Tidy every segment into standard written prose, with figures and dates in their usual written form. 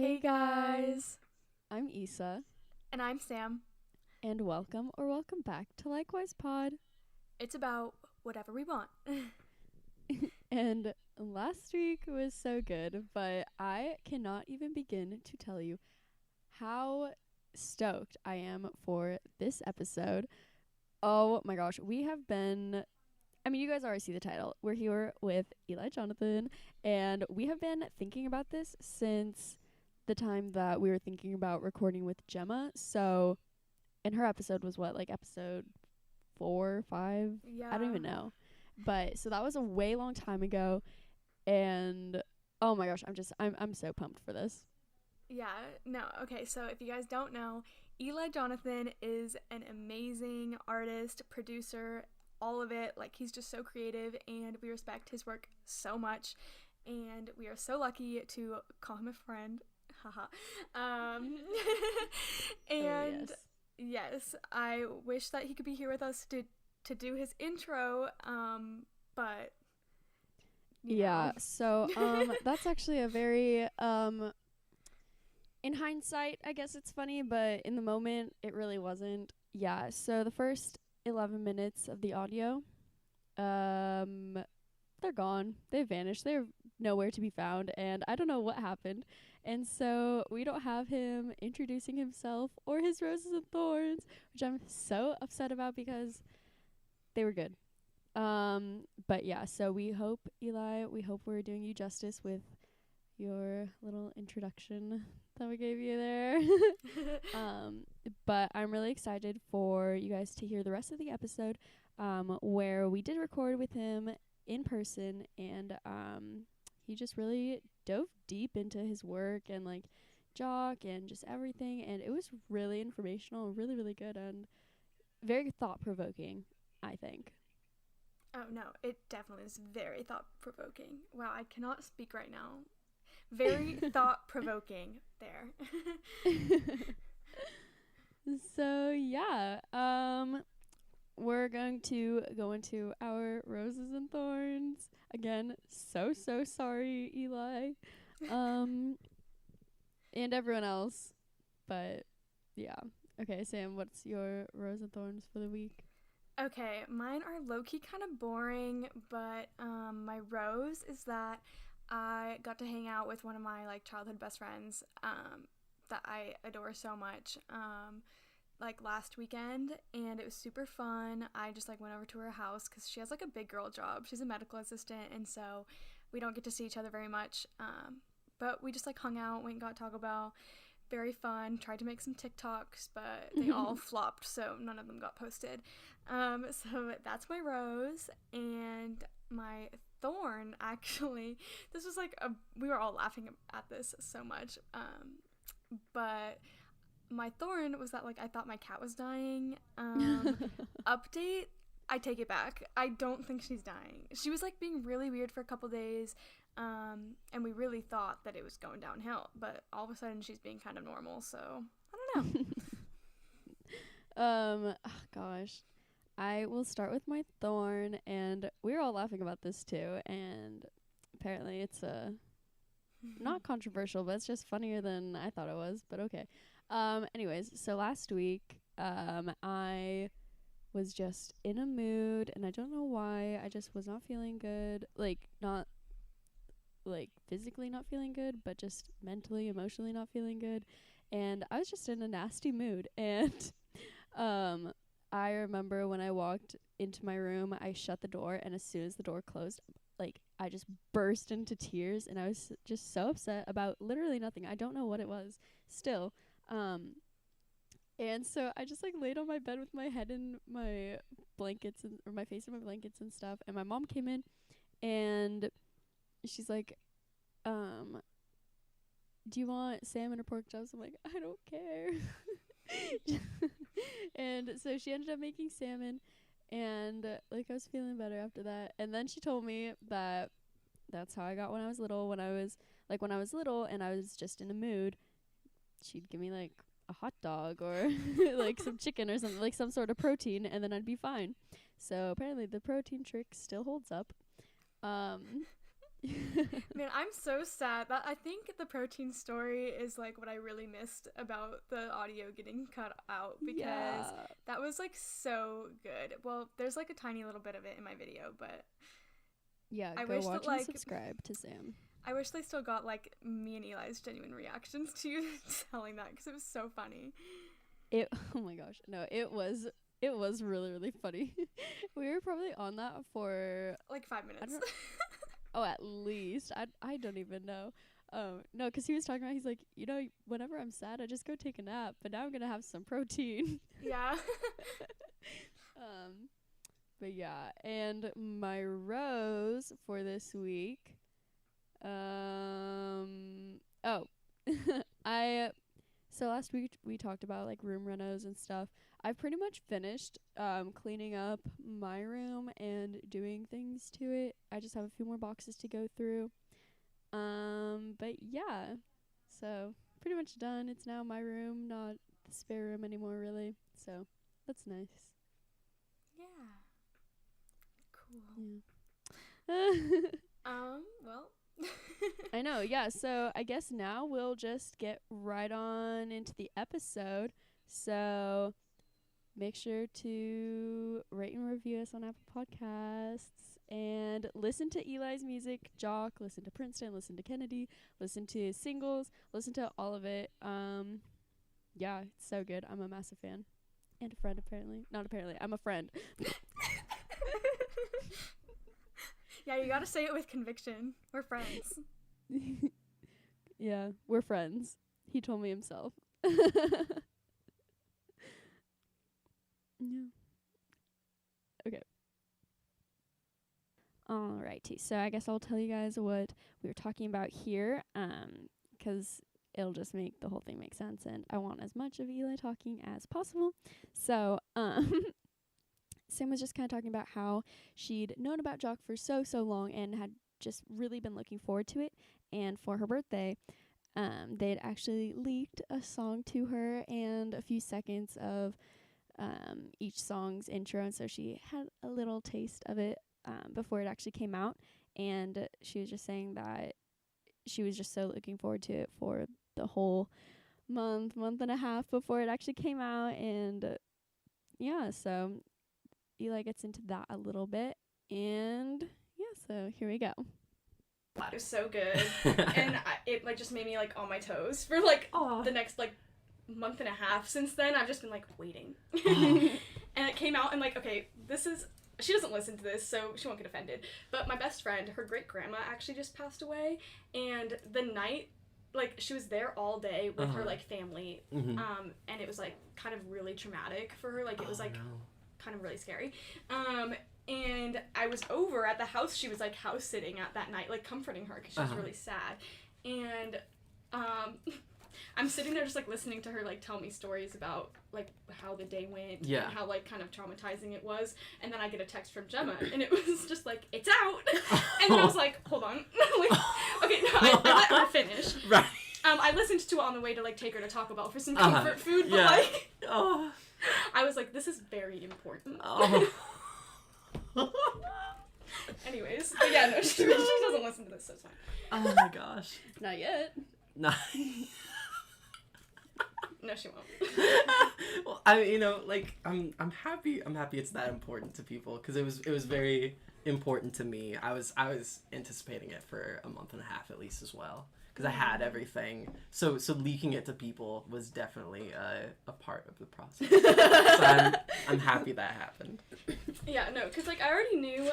Hey guys, I'm Issa, and I'm Sam. and welcome back to Likewise Pod. It's about whatever we want. And last week was so good, but I cannot even begin to tell you how stoked I am for this episode. Oh my gosh, you guys already see the title. We're here with Eli Jonathan, and we have been thinking about this since the time that we were thinking about recording with Gemma. So, and her episode was what, like episode 4, 5? I don't Yeah. even know. But so that was a way long time ago, and oh my gosh, I'm so pumped for this. Yeah, no, okay, so if you guys don't know, Eli Jonathan is an amazing artist, producer, all of it. Like, he's just so creative, and we respect his work so much. And we are so lucky to call him a friend. Haha. um, Oh and yes. yes, I wish that he could be here with us to do his intro, but, you Yeah. know. So that's actually a very in hindsight, I guess it's funny, but in the moment it really wasn't. Yeah, so the first 11 minutes of the audio, um they're gone. They've vanished. They're nowhere to be found, and I don't know what happened. And so we don't have him introducing himself or his roses and thorns, which I'm so upset about because they were good. But yeah, so we hope, Eli, we hope we're doing you justice with your little introduction that we gave you there. um, but I'm really excited for you guys to hear the rest of the episode, where we did record with him in person, and he just really dove deep into his work and like JOCK and just everything, and it was really informational, really really good, and very thought provoking, I think. Oh no, it definitely is very thought provoking. Wow, I cannot speak right now. Very thought provoking there. So yeah, we're going to go into our roses and thorns again. So sorry, Eli, um, and everyone else. But yeah, okay, Sam, what's your rose and thorns for the week? Okay, mine are low key kind of boring, but my rose is that I got to hang out with one of my like childhood best friends that I adore so much. Like last weekend, and it was super fun. I just like went over to her house because she has like a big girl job. She's a medical assistant, and so we don't get to see each other very much. But we just like hung out, went and got Taco Bell. Very fun. Tried to make some TikToks, but they all flopped, so none of them got posted. So that's my rose, and my thorn. Actually, this was like we were all laughing at this so much. But my thorn was that like I thought my cat was dying. Update, I take it back. I don't think she's dying. She was like being really weird for a couple days, and we really thought that it was going downhill. But all of a sudden, she's being kind of normal. So I don't know. Oh, gosh, I will start with my thorn, and we were all laughing about this too, and apparently it's a not controversial, but it's just funnier than I thought it was. But okay. Anyways, so last week, I was just in a mood, and I don't know why. I just was not feeling good. Like not like physically not feeling good, but just mentally, emotionally not feeling good. And I was just in a nasty mood. And um, I remember when I walked into my room, I shut the door, and as soon as the door closed, like I just burst into tears, and I was just so upset about literally nothing. I don't know what it was still. Um, and so I just like laid on my bed with my head in my blankets or my face in my blankets and stuff. And my mom came in, and she's like, um, "Do you want salmon or pork chops?" I'm like, "I don't care." And so she ended up making salmon, and like I was feeling better after that. And then she told me that that's how I got when I was little. When I was little and I was just in a mood, she'd give me like a hot dog or like some chicken or something, like some sort of protein, and then I'd be fine. So apparently the protein trick still holds up. Um Man, I'm so sad. That I think the protein story is like what I really missed about the audio getting cut out, because that was like so good. Well, there's like a tiny little bit of it in my video, but Yeah, I go wish watch that, like, and subscribe to Sam. I wish they still got like me and Eli's genuine reactions to you telling that, because it was so funny. Oh my gosh. No, it was really, really funny. We were probably on that for Like 5 minutes. at least. I don't even know. No, because he was talking about, he's like, whenever I'm sad, I just go take a nap, but now I'm gonna have some protein. Yeah. But yeah, and my rose for this week. So last week we talked about like room renos and stuff. I've pretty much finished cleaning up my room and doing things to it. I just have a few more boxes to go through. But yeah, so pretty much done. It's now my room, not the spare room anymore, really. So that's nice. Yeah. Cool. Yeah. Well. I know, yeah. So I guess now we'll just get right on into the episode. So make sure to rate and review us on Apple Podcasts and listen to Eli's music, JOCK, listen to Princeton, listen to Kennedy, listen to singles, listen to all of it. Yeah, it's so good. I'm a massive fan. And a friend, apparently. Not apparently. I'm a friend. Yeah, you gotta say it with conviction. We're friends. Yeah, we're friends. He told me himself. Yeah. Okay. Alrighty. So I guess I'll tell you guys what we were talking about here, 'cause it'll just make the whole thing make sense, and I want as much of Eli talking as possible. So, Sam was just kind of talking about how she'd known about JOCK for so long and had just really been looking forward to it. And for her birthday, they had actually leaked a song to her and a few seconds of each song's intro. And so she had a little taste of it before it actually came out. And she was just saying that she was just so looking forward to it for the whole month and a half before it actually came out. And yeah, so Eli gets into that a little bit, and yeah, so here we go. It was so good, and it like just made me like on my toes for like the next like month and a half. Since then, I've just been like waiting, and it came out, and like, okay, she doesn't listen to this, so she won't get offended. But my best friend, her great grandma actually just passed away, and the night, like, she was there all day with her like family, and it was like kind of really traumatic for her. Like, it was like. No. Kind of really scary. And I was over at the house she was like house sitting at that night, like comforting her because she was really sad. And I'm sitting there just like listening to her like tell me stories about like how the day went and how like kind of traumatizing it was. And then I get a text from Gemma and it was just like, it's out. And then I was like, hold on. Like, okay, no, I let her finish. Right. I listened to it on the way to like take her to Taco Bell for some comfort food, but like I was like, this is very important. Anyways, but yeah, no, she doesn't listen to this, so it's fine. Oh my gosh. Not yet. No. No, she won't. Well, I'm happy it's that important to people, because it was very important to me. I was anticipating it for a month and a half at least as well, because I had everything. So leaking it to people was definitely a part of the process. So I'm happy that happened. Yeah, no, because like I already knew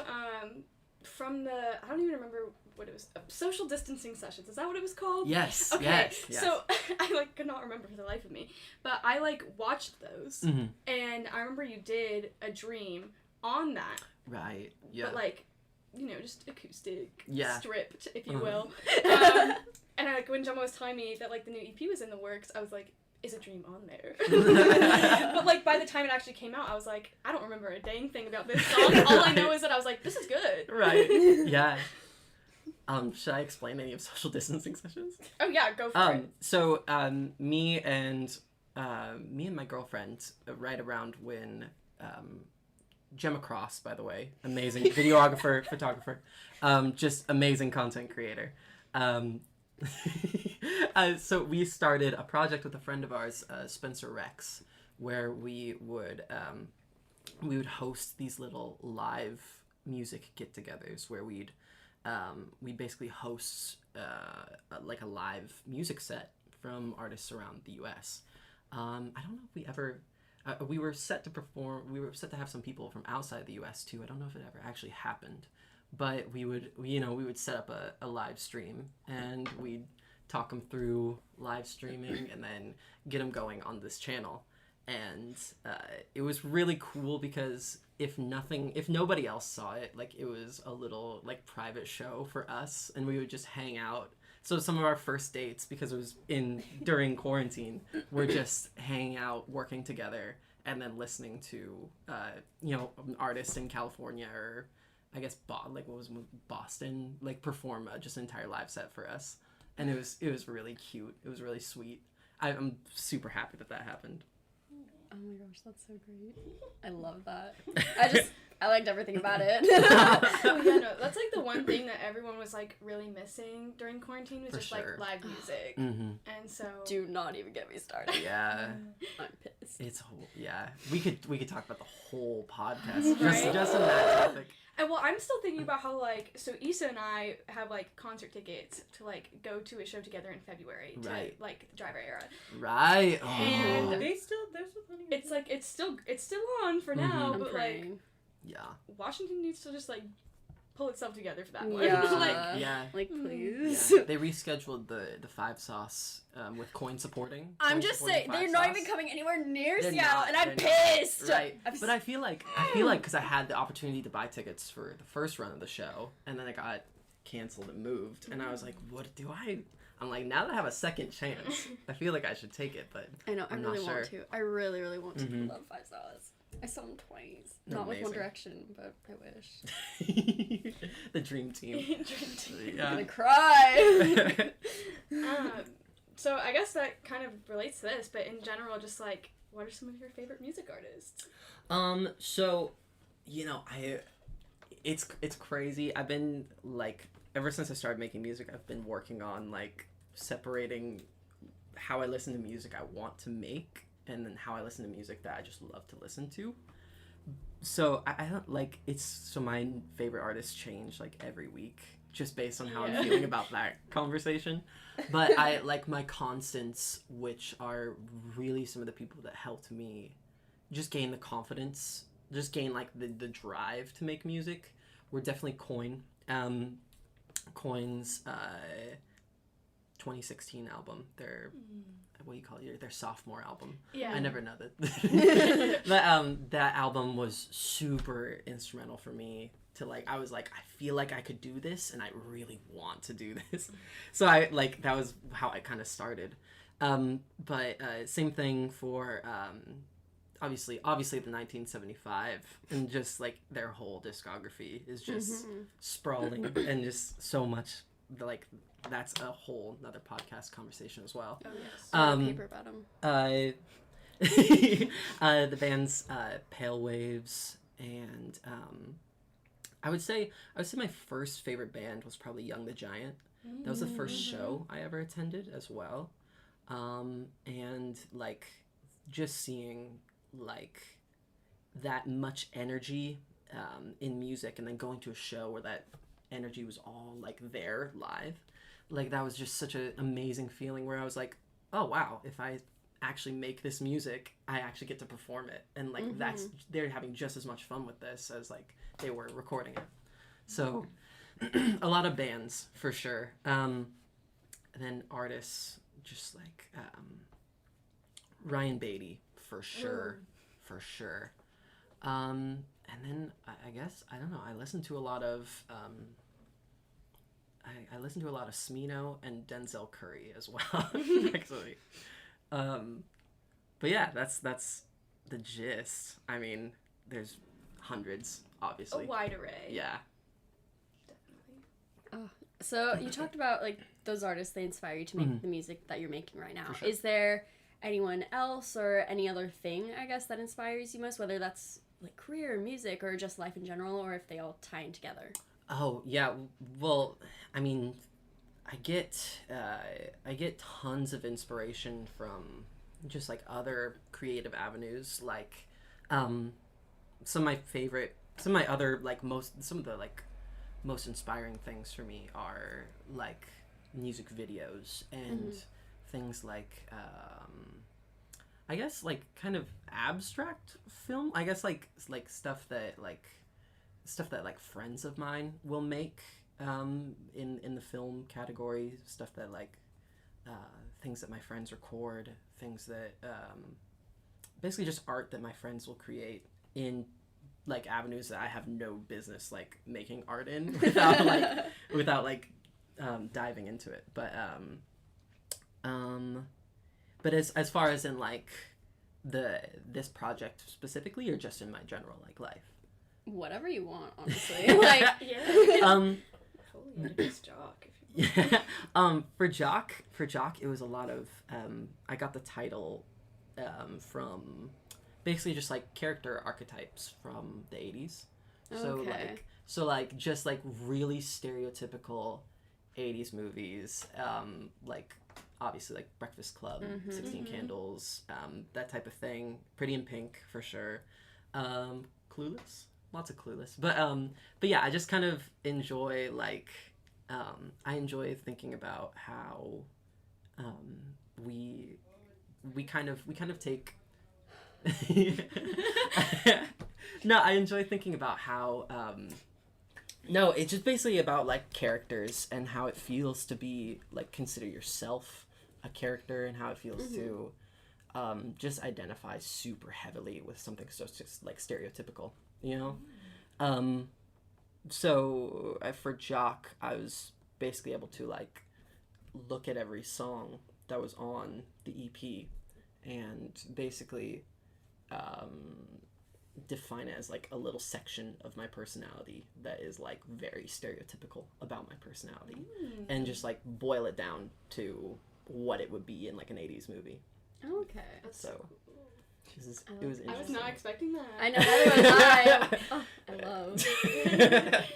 from the, I don't even remember what it was, social distancing sessions. Is that what it was called? Yes. Okay. Yes. So I like could not remember for the life of me, but I like watched those, and I remember you did a dream on that. Right. Yeah. But like, you know, just acoustic, stripped, if you will. And I, like, when Gemma was telling me that like the new EP was in the works, I was like, is a dream on there? But like by the time it actually came out, I was like, I don't remember a dang thing about this song. All I know is that I was like, this is good. Right. Yeah. Should I explain any of social distancing sessions? Oh yeah, go for it. So me and my girlfriend, right around when Gemma Cross, by the way, amazing videographer, photographer, just amazing content creator. So we started a project with a friend of ours, Spencer Rex, where we would host these little live music get-togethers where we basically host like a live music set from artists around the U.S. I don't know if we ever. We were set to perform. We were set to have some people from outside the U.S. too. I don't know if it ever actually happened, but we would set up a live stream and we'd talk them through live streaming and then get them going on this channel. And it was really cool because if nobody else saw it, like it was a little like private show for us, and we would just hang out. So some of our first dates, because it was during quarantine, we're just hanging out, working together, and then listening to artists in California or I guess Boston perform just an entire live set for us, and it was really cute. It was really sweet. I'm super happy that happened. Oh my gosh, that's so great. I love that. I liked everything about it. Oh, yeah, no, that's like the one thing that everyone was like really missing during quarantine was For just sure. like live music. Mm-hmm. And so Do not even get me started. Yeah. I'm pissed. We could talk about the whole podcast Right? just on that topic. And well, I'm still thinking about how so Issa and I have like concert tickets to like go to a show together in February to Right. like the Driver Era. Right. Oh. And There's still plenty. It's like it's still on for now, I'm but praying. Yeah. Washington needs to just like pull itself together for that one. Yeah. Like, Yeah. Like, please. Yeah. They rescheduled the Five Sauce with Coin supporting. I'm Coin just supporting saying, Five they're not Sauce. even coming anywhere near They're Seattle, not, and I'm they're not. pissed. Right. I'm But I feel like because I had the opportunity to buy tickets for the first run of the show, and then it got canceled and moved, and I was like, what do I? I'm like, now that I have a second chance, I feel like I should take it, but I know, I I'm really not want sure. to. I really, really want to. Mhm. I love Five Sauce. I saw them twice. Not with One Amazing. Direction, but I wish. The dream team. I'm Yeah. gonna cry. So I guess that kind of relates to this, but in general, just like, what are some of your favorite music artists? So, it's crazy. I've been like, ever since I started making music, I've been working on like separating how I listen to music I want to make and then how I listen to music that I just love to listen to. So I don't like so my favorite artists change like every week just based on how I'm feeling about that conversation. But I like my constants, which are really some of the people that helped me just gain the confidence, just gain like the drive to make music, were definitely Coin. Coin's 2016 album, their what do you call it? Their sophomore album. Yeah. I never know that. But that album was super instrumental for me to like. I was like, I feel like I could do this, and I really want to do this. So I like that was how I kind of started. But same thing for obviously the 1975, and just like their whole discography is just sprawling and just so much like. That's a whole another podcast conversation as well. Oh, yes. Paper about them. The band's Pale Waves, and I would say my first favorite band was probably Young the Giant. That was the first show I ever attended as well, and like just seeing like that much energy in music, and then going to a show where that energy was all like there live. Like that was just such an amazing feeling where I was like, oh wow, if I actually make this music, I actually get to perform it, and like they're having just as much fun with this as like they were recording it. So a lot of bands for sure, and then artists just like Ryan Beatty for sure. And then I guess I don't know, I listen to a lot of I listen to a lot of Smino and Denzel Curry as well, actually. But yeah, that's the gist. I mean, there's hundreds, obviously. A wide array. Yeah. Definitely. So you talked about like those artists, they inspire you to make the music that you're making right now. For sure. Is there anyone else or any other thing, I guess, that inspires you most, whether that's like career or music or just life in general, or if they all tie in together. Oh yeah, well, I mean, I get tons of inspiration from just like other creative avenues. Like, some of the like most inspiring things for me are like music videos and things like I guess like kind of abstract film. I guess like stuff that like friends of mine will make in the film category, stuff that like things that my friends record, things that basically just art that my friends will create in like avenues that I have no business like making art in without diving into it. But as far as in like this project specifically, or just in my general like life? Whatever you want, honestly. Like, Yeah. Hilarious JOCK. Yeah. For JOCK, it was a lot of I got the title from basically just like character archetypes from the 80s. So like just like really stereotypical 80s movies, like obviously like Breakfast Club, 16 Candles, that type of thing. Pretty in Pink for sure. Clueless. Lots of Clueless. But yeah, I just kind of enjoy like I enjoy thinking about how we kind of take no, I enjoy thinking about how no, it's just basically about like characters and how it feels to be like consider yourself a character, and how it feels to just identify super heavily with something so just like stereotypical, you know? So for JOCK, I was basically able to like look at every song that was on the EP and basically define it as like a little section of my personality that is like very stereotypical about my personality, and just like boil it down to what it would be in like an 80s movie. Okay. So it was interesting. I was not expecting that. I know, neither was I. I love.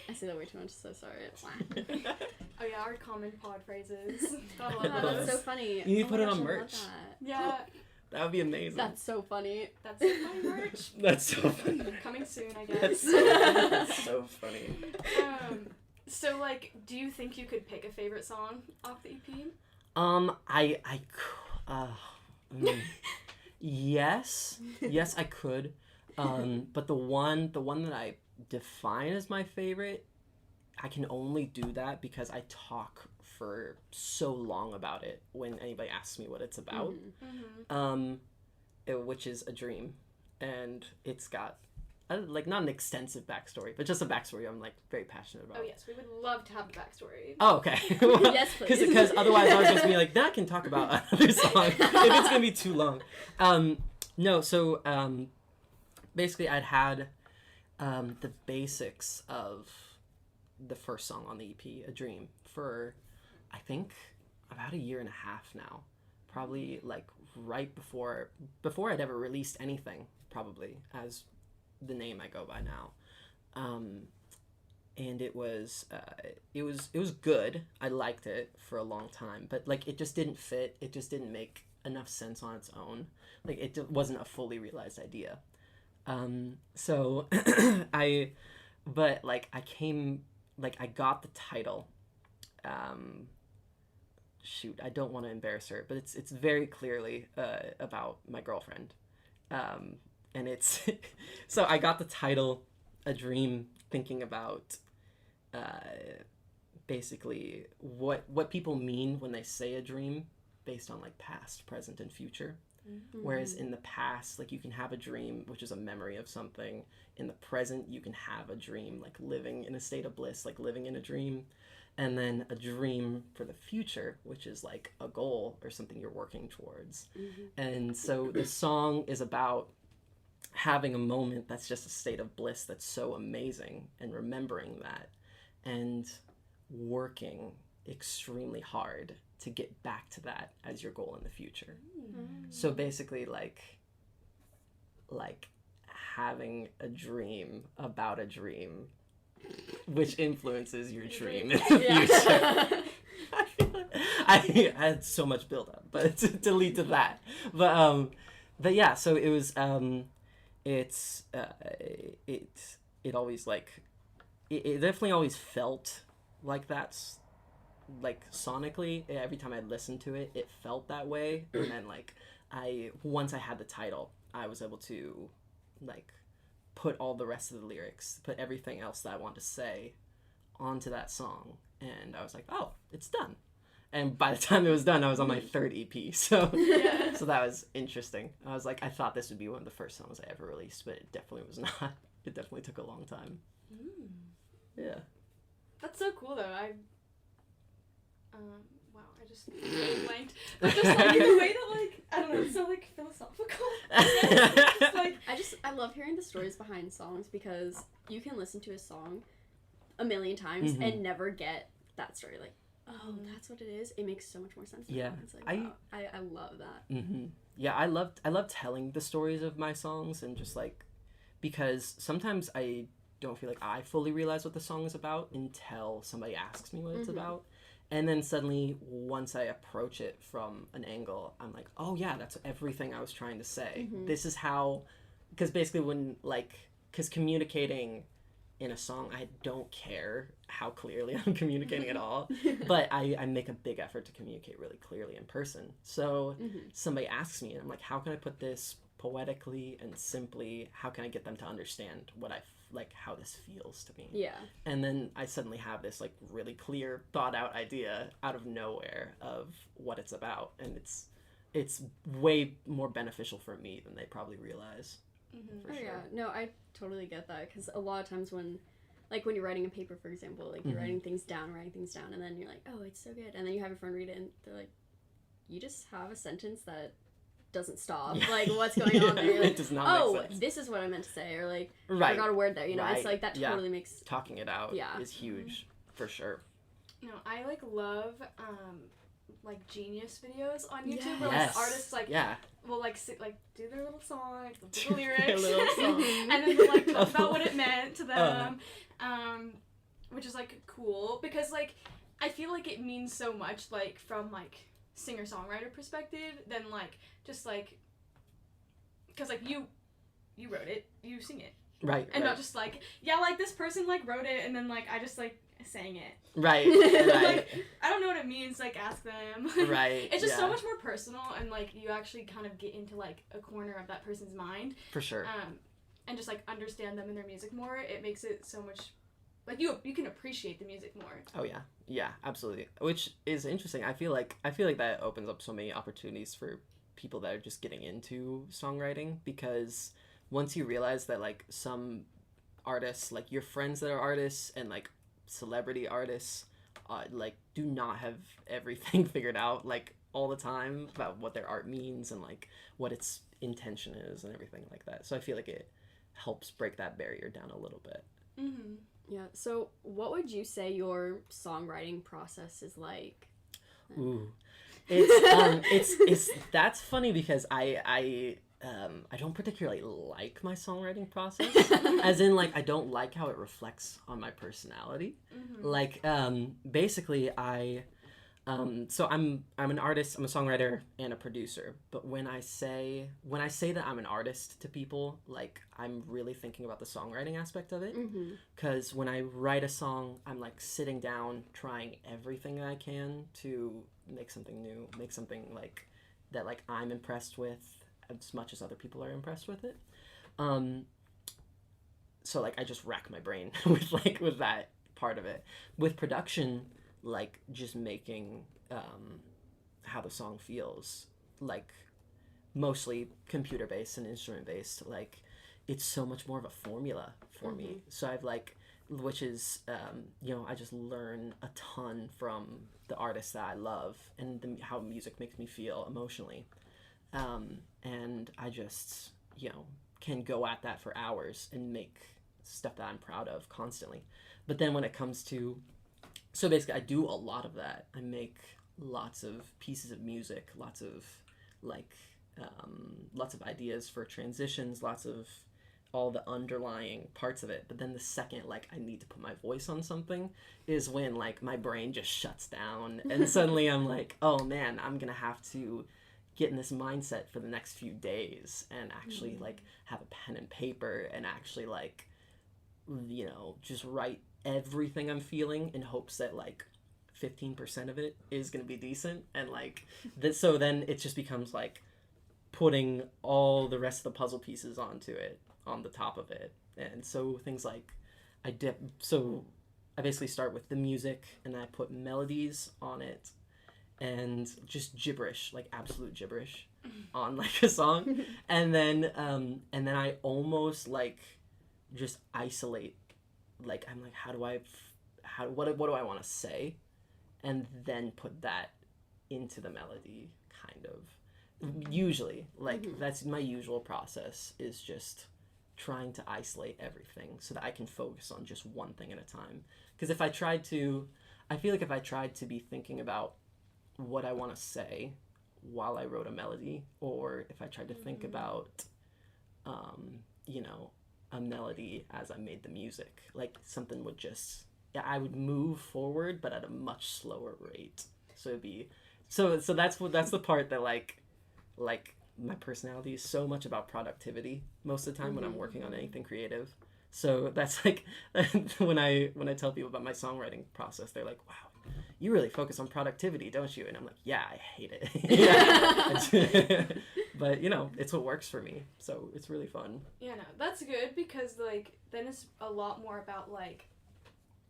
I say that way too much, so sorry. Oh yeah, our common pod phrases. Gotta love Oh, those. that's so funny. You need to put it my on gosh, I love merch. that. Yeah, That would be amazing. That's so funny. that's so funny merch. That's so funny. Coming soon, I guess. That's so funny. So like, do you think you could pick a favorite song off the EP? Yes, I could. But the one that I define as my favorite, I can only do that because I talk for so long about it when anybody asks me what it's about. Which is A Dream, and it's got like not an extensive backstory, but just a backstory I'm like very passionate about. Oh yes, we would love to have the backstory. Oh, okay. Yes, please. Because otherwise I was just be like, then I can talk about another song if it's gonna be too long. No, so basically I'd had the basics of the first song on the EP, A Dream, for I think about a year and a half now. Probably like right before I'd ever released anything, probably, as the name I go by now. And it was good. I liked it for a long time, but like it just didn't fit. It just didn't make enough sense on its own. Like it wasn't a fully realized idea. So I got the title. Shoot, I don't want to embarrass her, but it's very clearly about my girlfriend. And it's so I got the title A Dream thinking about basically what people mean when they say a dream based on like past, present, and future. Whereas in the past, like you can have a dream, which is a memory of something. In the present, you can have a dream, like living in a state of bliss, like living in a dream. And then a dream for the future, which is like a goal or something you're working towards. And so the song is about having a moment that's just a state of bliss that's so amazing, and remembering that and working extremely hard to get back to that as your goal in the future. So basically like having a dream about a dream, which influences your dream. Yeah. I had so much build up, but to lead to that. But yeah, so it was it always like it definitely always felt like that's like sonically every time I listened to it, it felt that way. And then like once I had the title, I was able to like put all the rest of the lyrics, put everything else that I want to say onto that song, and I was like, oh, it's done. And by the time it was done, I was on my third EP, so so that was interesting. I was like, I thought this would be one of the first songs I ever released, but it definitely was not. It definitely took a long time. Yeah. That's so cool though. Wow, I just blanked. But just like in a way that like I don't know, it's so like philosophical. Just, like I love hearing the stories behind songs because you can listen to a song a million times and never get that story. Like, oh, that's what it is. It makes so much more sense. Yeah, it's like, wow. I love that. Yeah, I love telling the stories of my songs, and just like because sometimes I don't feel like I fully realize what the song is about until somebody asks me what it's about. And then suddenly, once I approach it from an angle, I'm like, oh yeah, that's everything I was trying to say. This is how, because basically because communicating in a song, I don't care how clearly I'm communicating at all, but I make a big effort to communicate really clearly in person. So somebody asks me, and I'm like, how can I put this poetically and simply? How can I get them to understand what how this feels to me? Yeah. And then I suddenly have this like really clear, thought out idea out of nowhere of what it's about, and it's way more beneficial for me than they probably realize. For sure. Yeah, no, I totally get that, because a lot of times when you're writing a paper, for example, like you're writing things down, and then you're like, oh, it's so good, and then you have your friend read it, and they're like, you just have a sentence that doesn't stop. Yeah. Like, what's going on there? You're like, it does not make sense. This is what I meant to say, or like, I forgot a word there, It's like, that totally makes... Talking it out is huge, for sure. No, I love like genius videos on YouTube where like artists will like do their little song, the lyrics, and then they like talk about what it meant to them, which is like cool because like I feel like it means so much like from like singer-songwriter perspective than like just like because like you wrote it, you sing it, and not just like like this person like wrote it and then like I just like sang it. Right. Like, I don't know what it means, like ask them. Right. It's just so much more personal, and like you actually kind of get into like a corner of that person's mind. For sure. And just like understand them and their music more. It makes it so much like you can appreciate the music more. Oh yeah. Yeah, absolutely. Which is interesting. I feel like that opens up so many opportunities for people that are just getting into songwriting, because once you realize that like some artists, like your friends that are artists and like celebrity artists like do not have everything figured out like all the time about what their art means and like what its intention is and everything like that. So I feel like it helps break that barrier down a little bit. Yeah. So what would you say your songwriting process is like? Ooh, it's that's funny because I don't particularly like my songwriting process, as in like I don't like how it reflects on my personality. Like basically so I'm an artist, I'm a songwriter and a producer, but when I say that I'm an artist to people, like I'm really thinking about the songwriting aspect of it, because when I write a song, I'm like sitting down trying everything I can to make something new, make something like that like I'm impressed with as much as other people are impressed with it. So like I just rack my brain with that part of it. With production, like just making how the song feels, like mostly computer based and instrument based, like it's so much more of a formula for me. So I've like, which is I just learn a ton from the artists that I love and how music makes me feel emotionally. And I just, can go at that for hours and make stuff that I'm proud of constantly. But then when it comes to, so basically I do a lot of that. I make lots of pieces of music, lots of ideas for transitions, lots of all the underlying parts of it. But then the second, like, I need to put my voice on something is when, like, my brain just shuts down. And suddenly I'm like, oh, man, I'm going to have to get in this mindset for the next few days and actually, like, have a pen and paper and actually, like, you know, just write everything I'm feeling in hopes that, like, 15% of it is going to be decent. And, like, so then it just becomes, like, putting all the rest of the puzzle pieces onto it, on the top of it. And so things like I basically start with the music and I put melodies on it and just gibberish, like absolute gibberish on like a song. And then I almost like just isolate, like I'm like, what do I want to say? And then put that into the melody, kind of. Usually, like, that's my usual process, is just trying to isolate everything so that I can focus on just one thing at a time. Because I feel like if I tried to be thinking about what I want to say while I wrote a melody, or if I tried to think about, you know, a melody as I made the music, like, something would just, I would move forward, but at a much slower rate. So it'd be, so that's the part that, like my personality is so much about productivity most of the time when I'm working on anything creative. So that's like when I tell people about my songwriting process, they're like, wow, you really focus on productivity, don't you? And I'm like, yeah, I hate it. But you know, it's what works for me, so it's really fun. Yeah, no, that's good, because like then it's a lot more about like,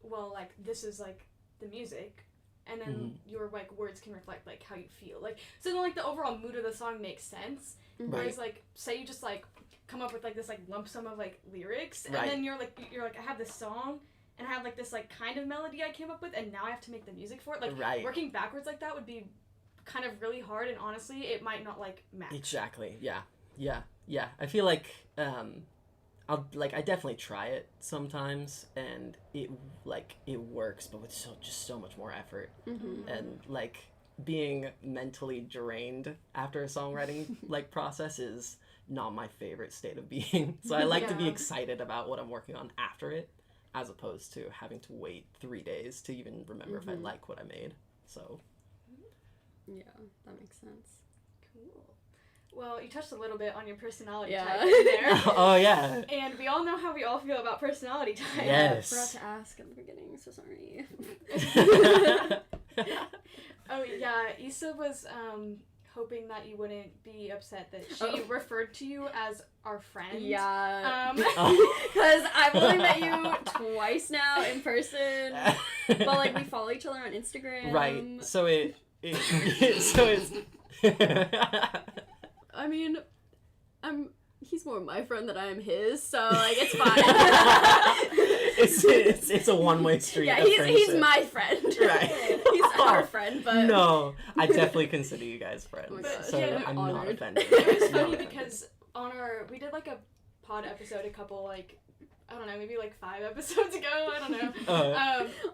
well, like this is like the music, and then your like words can reflect like how you feel, like, so then like the overall mood of the song makes sense. Whereas like, say you just like come up with like this like lump sum of like lyrics, and then you're like I have this song and I have like this like kind of melody I came up with, and now I have to make the music for it. Like working backwards like that would be kind of really hard, and honestly it might not like match. Exactly. Yeah. I feel like I definitely try it sometimes, and it works, but with just so much more effort. And like being mentally drained after a songwriting like process is not my favorite state of being. So I like to be excited about what I'm working on after it, as opposed to having to wait 3 days to even remember if I like what I made. So yeah, that makes sense. Cool. Well, you touched a little bit on your personality Yeah. type in there. Oh, yeah. And we all know how we all feel about personality type. Yes. I forgot to ask at the beginning, so sorry. Oh, yeah. Issa was hoping that you wouldn't be upset that she referred to you as our friend. Yeah. Because I've only met you twice now in person. But, like, we follow each other on Instagram. Right. So it's... I mean, he's more my friend than I am his, so like it's fine. it's a one-way street. Yeah, he's my friend. Right. He's our friend, but no, I definitely consider you guys friends. Oh my God. So Yeah, I'm honored. not offended. It was Not funny offended. because we did like a pod episode a couple, like, I don't know, maybe like 5 episodes ago, I don't know,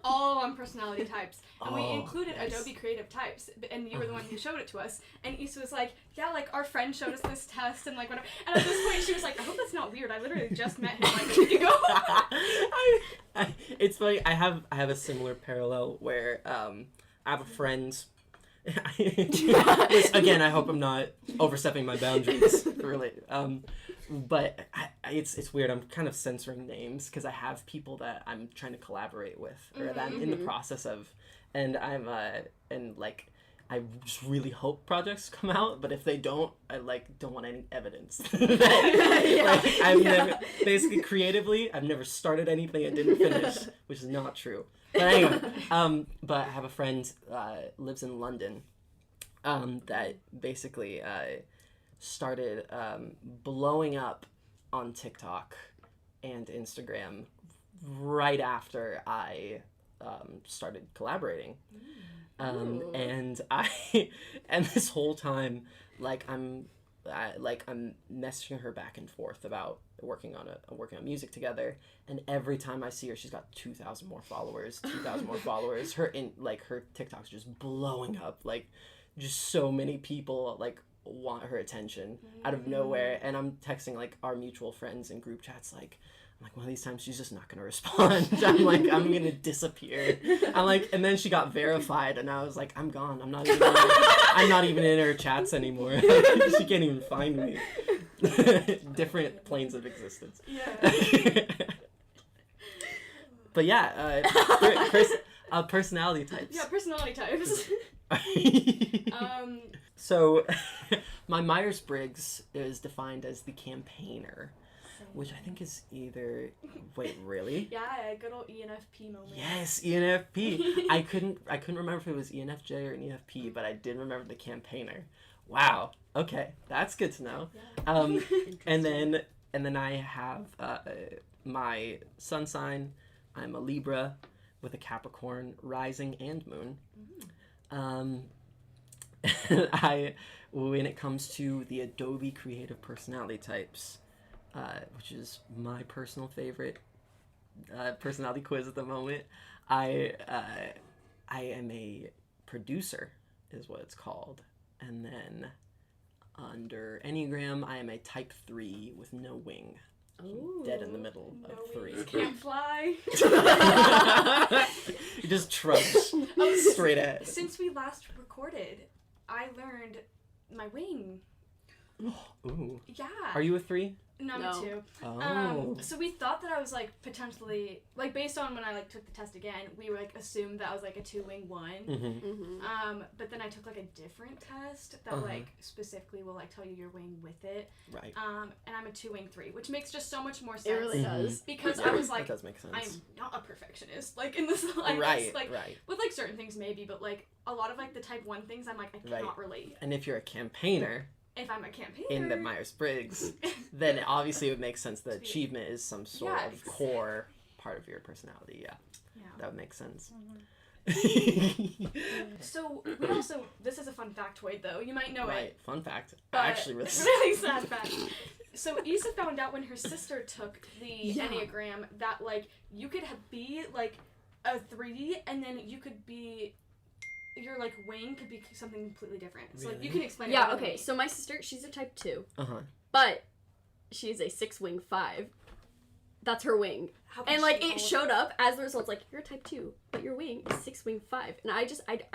all on personality types, and we included Adobe Creative Types, and you were the one who showed it to us, and Issa was like, yeah, like, our friend showed us this test, and like, whatever, and at this point, she was like, I hope that's not weird, I literally just met him like a week ago. It's funny, I have a similar parallel where, I have a friend, again, I hope I'm not overstepping my boundaries, really, but it's weird. I'm kind of censoring names because I have people that I'm trying to collaborate with, or that I'm in the process of, and I'm and like I just really hope projects come out. But if they don't, I like don't want any evidence. I've never, basically creatively, I've never started anything and didn't finish, which is not true. But anyway, but I have a friend lives in London, that basically started blowing up on TikTok and Instagram right after I started collaborating. And this whole time, like I'm messaging her back and forth about working on music together, and every time I see her, she's got 2,000 more followers. Her TikTok's just blowing up, like just so many people like want her attention out of nowhere, and I'm texting like our mutual friends in group chats like, I'm like, one of these times she's just not gonna respond. I'm like, I'm gonna disappear. I'm like, and then she got verified, and I was like, I'm gone. I'm not even in her chats anymore. She can't even find me. Different planes of existence. Yeah. But yeah, personality types. Yeah, personality types. So, my Myers-Briggs is defined as the campaigner, which I think is either... Wait, really? Yeah, good old ENFP moment. Yes, ENFP. I couldn't remember if it was ENFJ or an ENFP, but I did remember the campaigner. Wow. Okay, that's good to know. Yeah. And then I have my sun sign. I'm a Libra with a Capricorn rising and moon. When it comes to the Adobe Creative Personality types, which is my personal favorite personality quiz at the moment, I am a producer, is what it's called, and then under Enneagram, I am a type 3 with no wing. Ooh, dead in the middle of 3. Can't fly. You just trudge straight ahead. Since we last recorded, I learned my wing. Ooh. Yeah. Are you a 3? No, No. me too. Oh. So we thought that I was like potentially like based on when I like took the test again, we were like assumed that I was like a 2-wing 1. Mm-hmm. But then I took like a different test that like specifically will like tell you your wing with it. Right. And I'm a 2-wing 3, which makes just so much more sense. It really does. Because Yeah, I was like, that does make sense. I'm not a perfectionist. Like in this, like, Right. like Right. with like certain things maybe, but like a lot of like the type 1 things, I'm like I cannot relate. And if you're a campaigner If I'm a campaigner in the Myers-Briggs, then obviously it would make sense that To be- achievement is some sort Yeah, of core part of your personality. Yeah, yeah. that would make sense. So we also this is a fun factoid though. You might know Right. it. Fun fact. But Actually, really. really sad fact. So Issa found out when her sister took the Yeah. Enneagram that like you could be like a 3 and then you could be your like wing could be something completely different. So like you Really? can explain it. Yeah, better than okay, me. so my sister, she's a type 2, Uh-huh. but she's a 6-wing 5. That's her wing. How can And like she it showed up as the results, like you're a type 2, but your wing is 6-wing 5. And I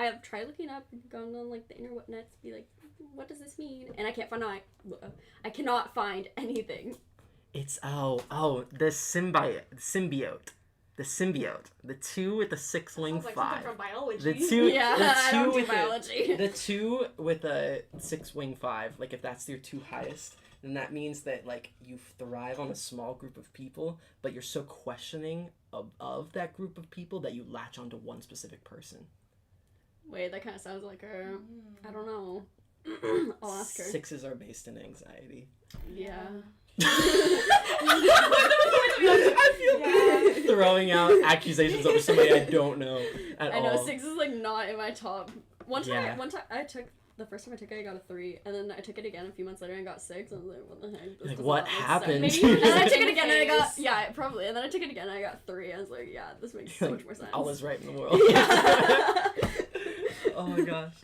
have tried looking up, gone on like the internet to be like, what does this mean? And I can't find I cannot find anything. It's the symbiote. The 2 with the 6-wing Sounds like 5. something from biology. The 2 Yeah, the I 2 don't do with biology. the 2 with a 6-wing 5, like if that's your 2 highest, then that means that like you thrive on a small group of people, but you're so questioning of that group of people that you latch onto one specific person. Wait, that kind of sounds like her. I don't know. I'll ask her. 6s are based in anxiety. Yeah. I feel bad throwing out accusations over somebody I don't know at I know all. 6 is like not in my top. One time Yeah. I took the first time I took it, I got a 3, and then I took it again a few months later and got 6. I was like, what the heck? This Like, does what not make happened? sense. And then I took In it the again and I got face. probably. And then I took it again and I got 3. I was like, yeah, this makes so much more sense. All is right in the world. Yeah. Oh my gosh.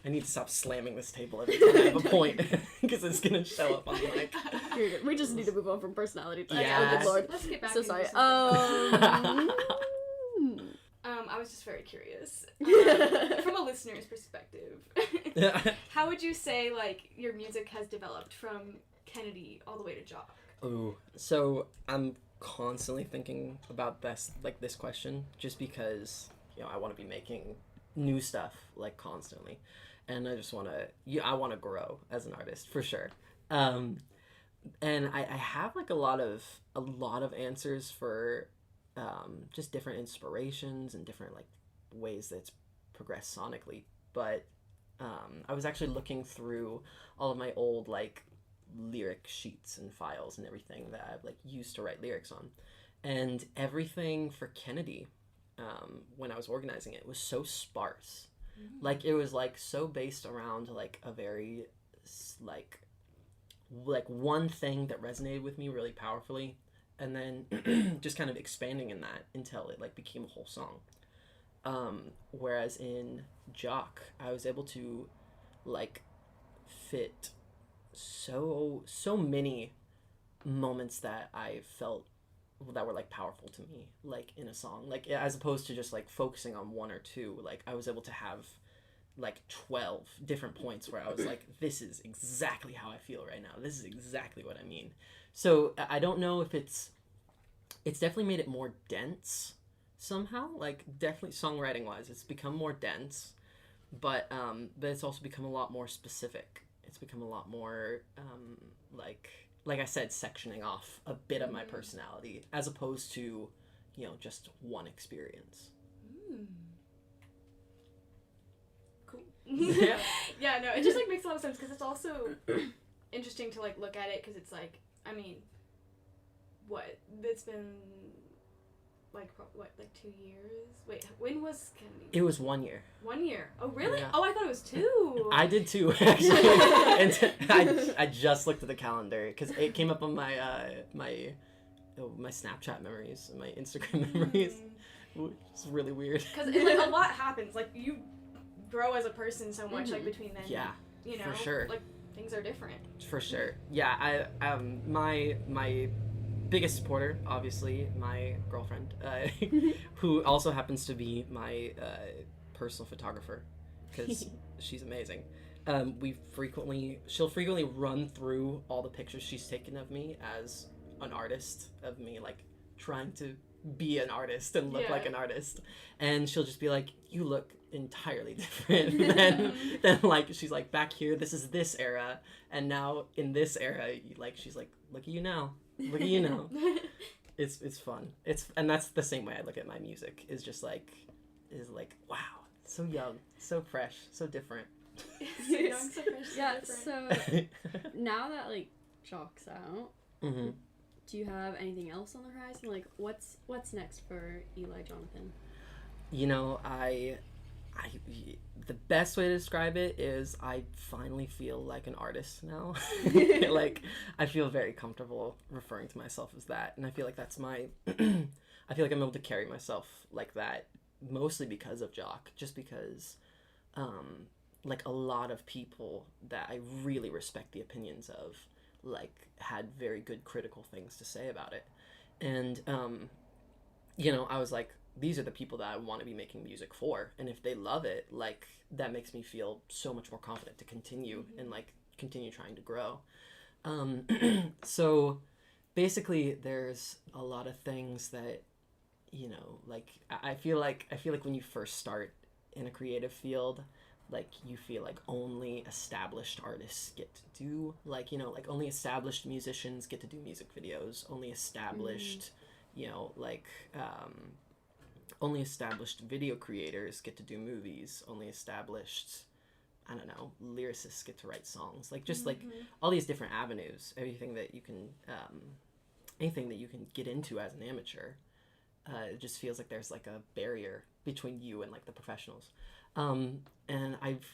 I need to stop slamming this table every time I have a point because it's gonna show up on the mic. You're good. We just need to move on from personality types. Yeah. Oh, good lord. Let's get back So into sorry. something. I was just very curious. From a listener's perspective, how would you say like your music has developed from Kennedy all the way to JOCK? Ooh, so I'm constantly thinking about this question just because I want to be making new stuff like constantly, and I just want to I want to grow as an artist for sure. And I have like a lot of answers for just different inspirations and different like ways that it's progressed sonically. But I was actually looking through all of my old like lyric sheets and files and everything that I've like used to write lyrics on, and everything for Kennedy when I was organizing it was so sparse. Like it was like so based around like a very like one thing that resonated with me really powerfully, and then just kind of expanding in that until it like became a whole song. Whereas in JOCK, I was able to like fit so many moments that I felt that were like powerful to me, like in a song, like as opposed to just like focusing on one or two. Like I was able to have like 12 different points where I was like, this is exactly how I feel right now. This is exactly what I mean. So I don't know if it's definitely made it more dense somehow. Like definitely songwriting wise, it's become more dense, but it's also become a lot more specific. It's become a lot more like I said, sectioning off a bit of my personality as opposed to, just one experience. Cool. Yeah. Yeah, no, it just like makes a lot of sense because it's also interesting to like look at it because it's like, I mean, what, it's been like 2 years? Wait, when was Kennedy? It was 1 year. 1 year. Oh really? Yeah. Oh, I thought it was 2. I did too, actually. And I just looked at the calendar because it came up on my my Snapchat memories and my Instagram memories. It's really weird. Because like a lot happens. Like you grow as a person so much. Like between then. Yeah. For sure. Like things are different. For sure. Yeah. My biggest supporter, obviously, my girlfriend, who also happens to be my personal photographer, because she's amazing. She'll frequently run through all the pictures she's taken of me as an artist, of me like trying to be an artist and look like an artist, and she'll just be like, you look entirely different than like, she's like, back here this is this era, and now in this era, like, she's like, look at you now. Look at you now. It's fun. And that's the same way I look at my music. Is wow, so young, so fresh, so different. So young, so fresh, so Yeah. different. So now that like JOCK's out, Mm-hmm. do you have anything else on the horizon? Like what's next for Eli Jonathan? The best way to describe it is I finally feel like an artist now. Like, I feel very comfortable referring to myself as that. And I feel like that's I feel like I'm able to carry myself like that, mostly because of JOCK. Just because, like, a lot of people that I really respect the opinions of, like, had very good critical things to say about it. And, I was like, these are the people that I want to be making music for, and if they love it, like, that makes me feel so much more confident to continue and like continue trying to grow. So basically there's a lot of things that, like, I feel like when you first start in a creative field, like, you feel like only established artists get to do, like, like only established musicians get to do music videos, only established only established video creators get to do movies, only established, I don't know, lyricists get to write songs, like, just like all these different avenues, anything that you can get into as an amateur. It just feels like there's like a barrier between you and like the professionals, and I've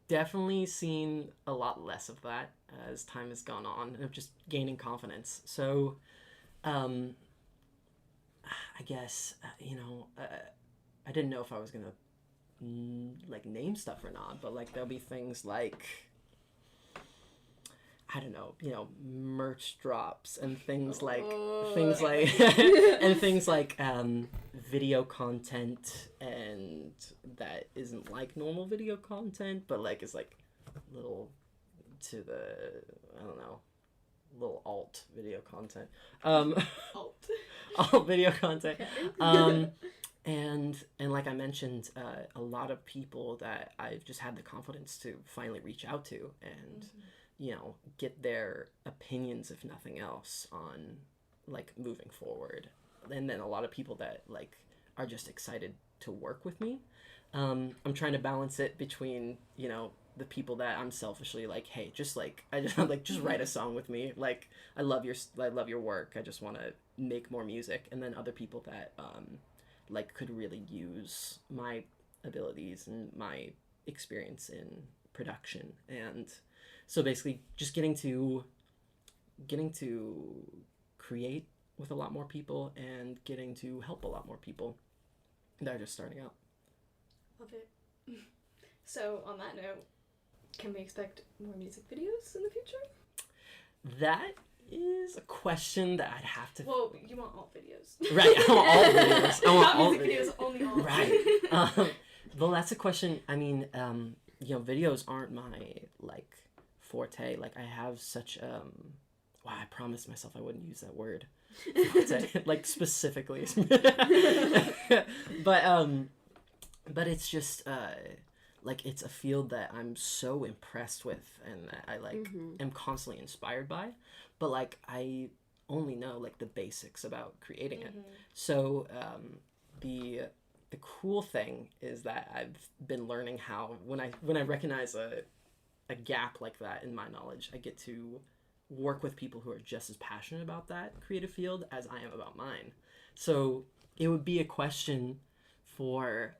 definitely seen a lot less of that as time has gone on, of just gaining confidence. So I guess, I didn't know if I was gonna like name stuff or not, but like there'll be things like, I don't know, merch drops and things like video content, and that isn't like normal video content, but like is like little to the, I don't know, little alt video content. Alt video content. And like I mentioned, a lot of people that I've just had the confidence to finally reach out to and get their opinions, if nothing else, on like moving forward. And then a lot of people that like are just excited to work with me. I'm trying to balance it between, the people that I'm selfishly like, hey, just like, I just like, just write a song with me. Like, I love your work. I just want to make more music. And then other people that, like, could really use my abilities and my experience in production. And so basically just getting to create with a lot more people and getting to help a lot more people that are just starting out. Love it. So on that note, can we expect more music videos in the future? That is a question that I'd have to. Well, you want all videos. Right, I want all videos. I want Not all music videos, only all. Right. Well, that's a question. I mean, videos aren't my like forte. Like, I have such wow, I promised myself I wouldn't use that word. Forte, like specifically. But it's just like, it's a field that I'm so impressed with and that I like am constantly inspired by, but like I only know like the basics about creating it. So the cool thing is that I've been learning how when I recognize a gap like that in my knowledge, I get to work with people who are just as passionate about that creative field as I am about mine. So it would be a question for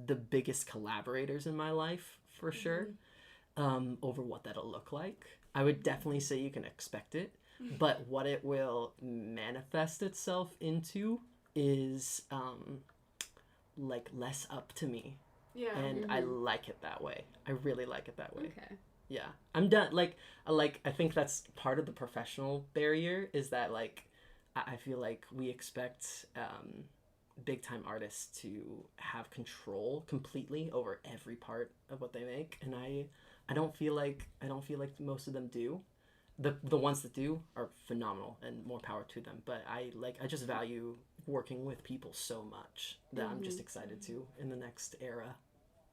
the biggest collaborators in my life, for sure, over what that'll look like. I would definitely say you can expect it, but what it will manifest itself into is like less up to me. Yeah. And I like it that way. I really like it that way. Okay. Yeah. I'm done. I think that's part of the professional barrier, is that like I feel like we expect big time artists to have control completely over every part of what they make, and I don't feel like most of them do. The ones that do are phenomenal and more power to them, but I just value working with people so much that I'm just excited to in the next era,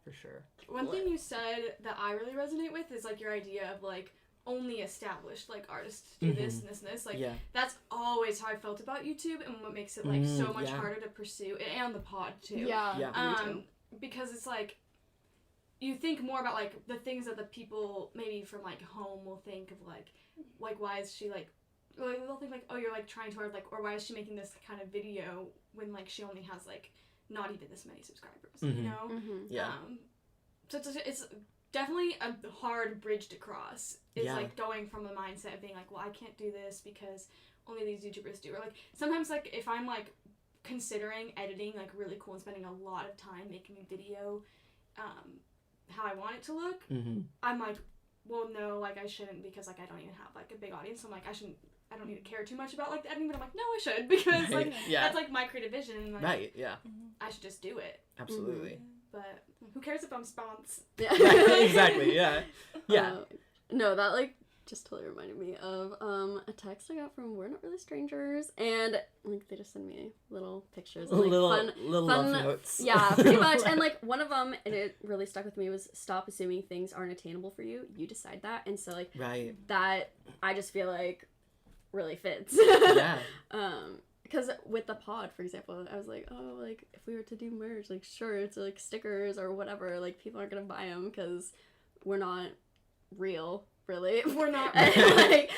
for sure. One thing you said that I really resonate with is like your idea of like only established like artists do this and this and this. Like that's always how I felt about YouTube, and what makes it like so much harder to pursue, and the pod too. Yeah. Because it's like you think more about like the things that the people maybe from like home will think of, like why is she like, or they'll think like, oh, you're like trying too hard, like, or why is she making this kind of video when like she only has like not even this many subscribers, you know? So it's definitely a hard bridge to cross. It's like going from the mindset of being like, well, I can't do this because only these YouTubers do, or like sometimes like if I'm like considering editing like really cool and spending a lot of time making a video how I want it to look, I'm like, well, no, like I shouldn't, because like I don't even have like a big audience, so I'm like I don't need to care too much about like the editing, but I'm like, no, I should, because like that's like my creative vision, and like I should just do it. Absolutely. But who cares if I'm sponsored? Exactly. Yeah. No, that like just totally reminded me of a text I got from We're Not Really Strangers, and like they just send me little pictures and like little fun love notes. Yeah, pretty much. And like one of them, and it really stuck with me, was stop assuming things aren't attainable for you. You decide that. And so like that I just feel like really fits. Because with the pod, for example, I was like, oh, like if we were to do merch, like shirts or like stickers or whatever, like people aren't gonna buy them because we're not real. Really, we're not like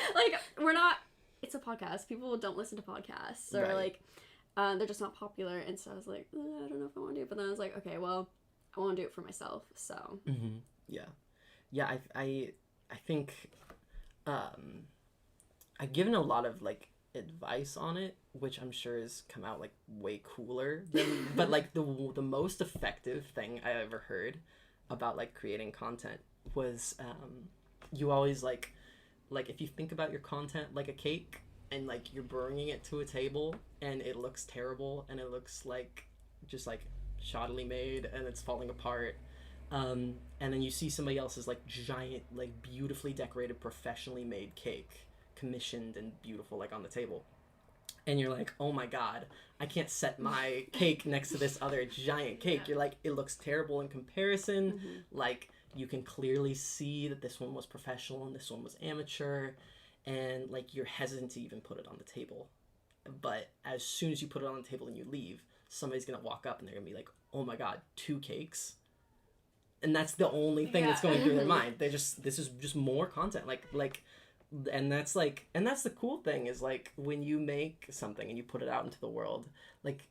we're not. It's a podcast. People don't listen to podcasts, or like they're just not popular. And so I was like, I don't know if I want to do it. But then I was like, okay, well, I want to do it for myself. So I think I've given a lot of like advice on it, which I'm sure has come out like way cooler than, but like the most effective thing I ever heard about like creating content was you always like if you think about your content like a cake, and like you're bringing it to a table and it looks terrible and it looks like just like shoddily made and it's falling apart, and then you see somebody else's like giant, like beautifully decorated, professionally made cake, commissioned and beautiful, like on the table, and you're like, oh my god, I can't set my cake next to this other giant cake. You're like, it looks terrible in comparison. Like you can clearly see that this one was professional and this one was amateur, and like you're hesitant to even put it on the table. But as soon as you put it on the table and you leave, somebody's gonna walk up and they're gonna be like, oh my god, 2 cakes? And that's the only thing that's going through their mind. This is just more content. And that's the cool thing, is like when you make something and you put it out into the world, like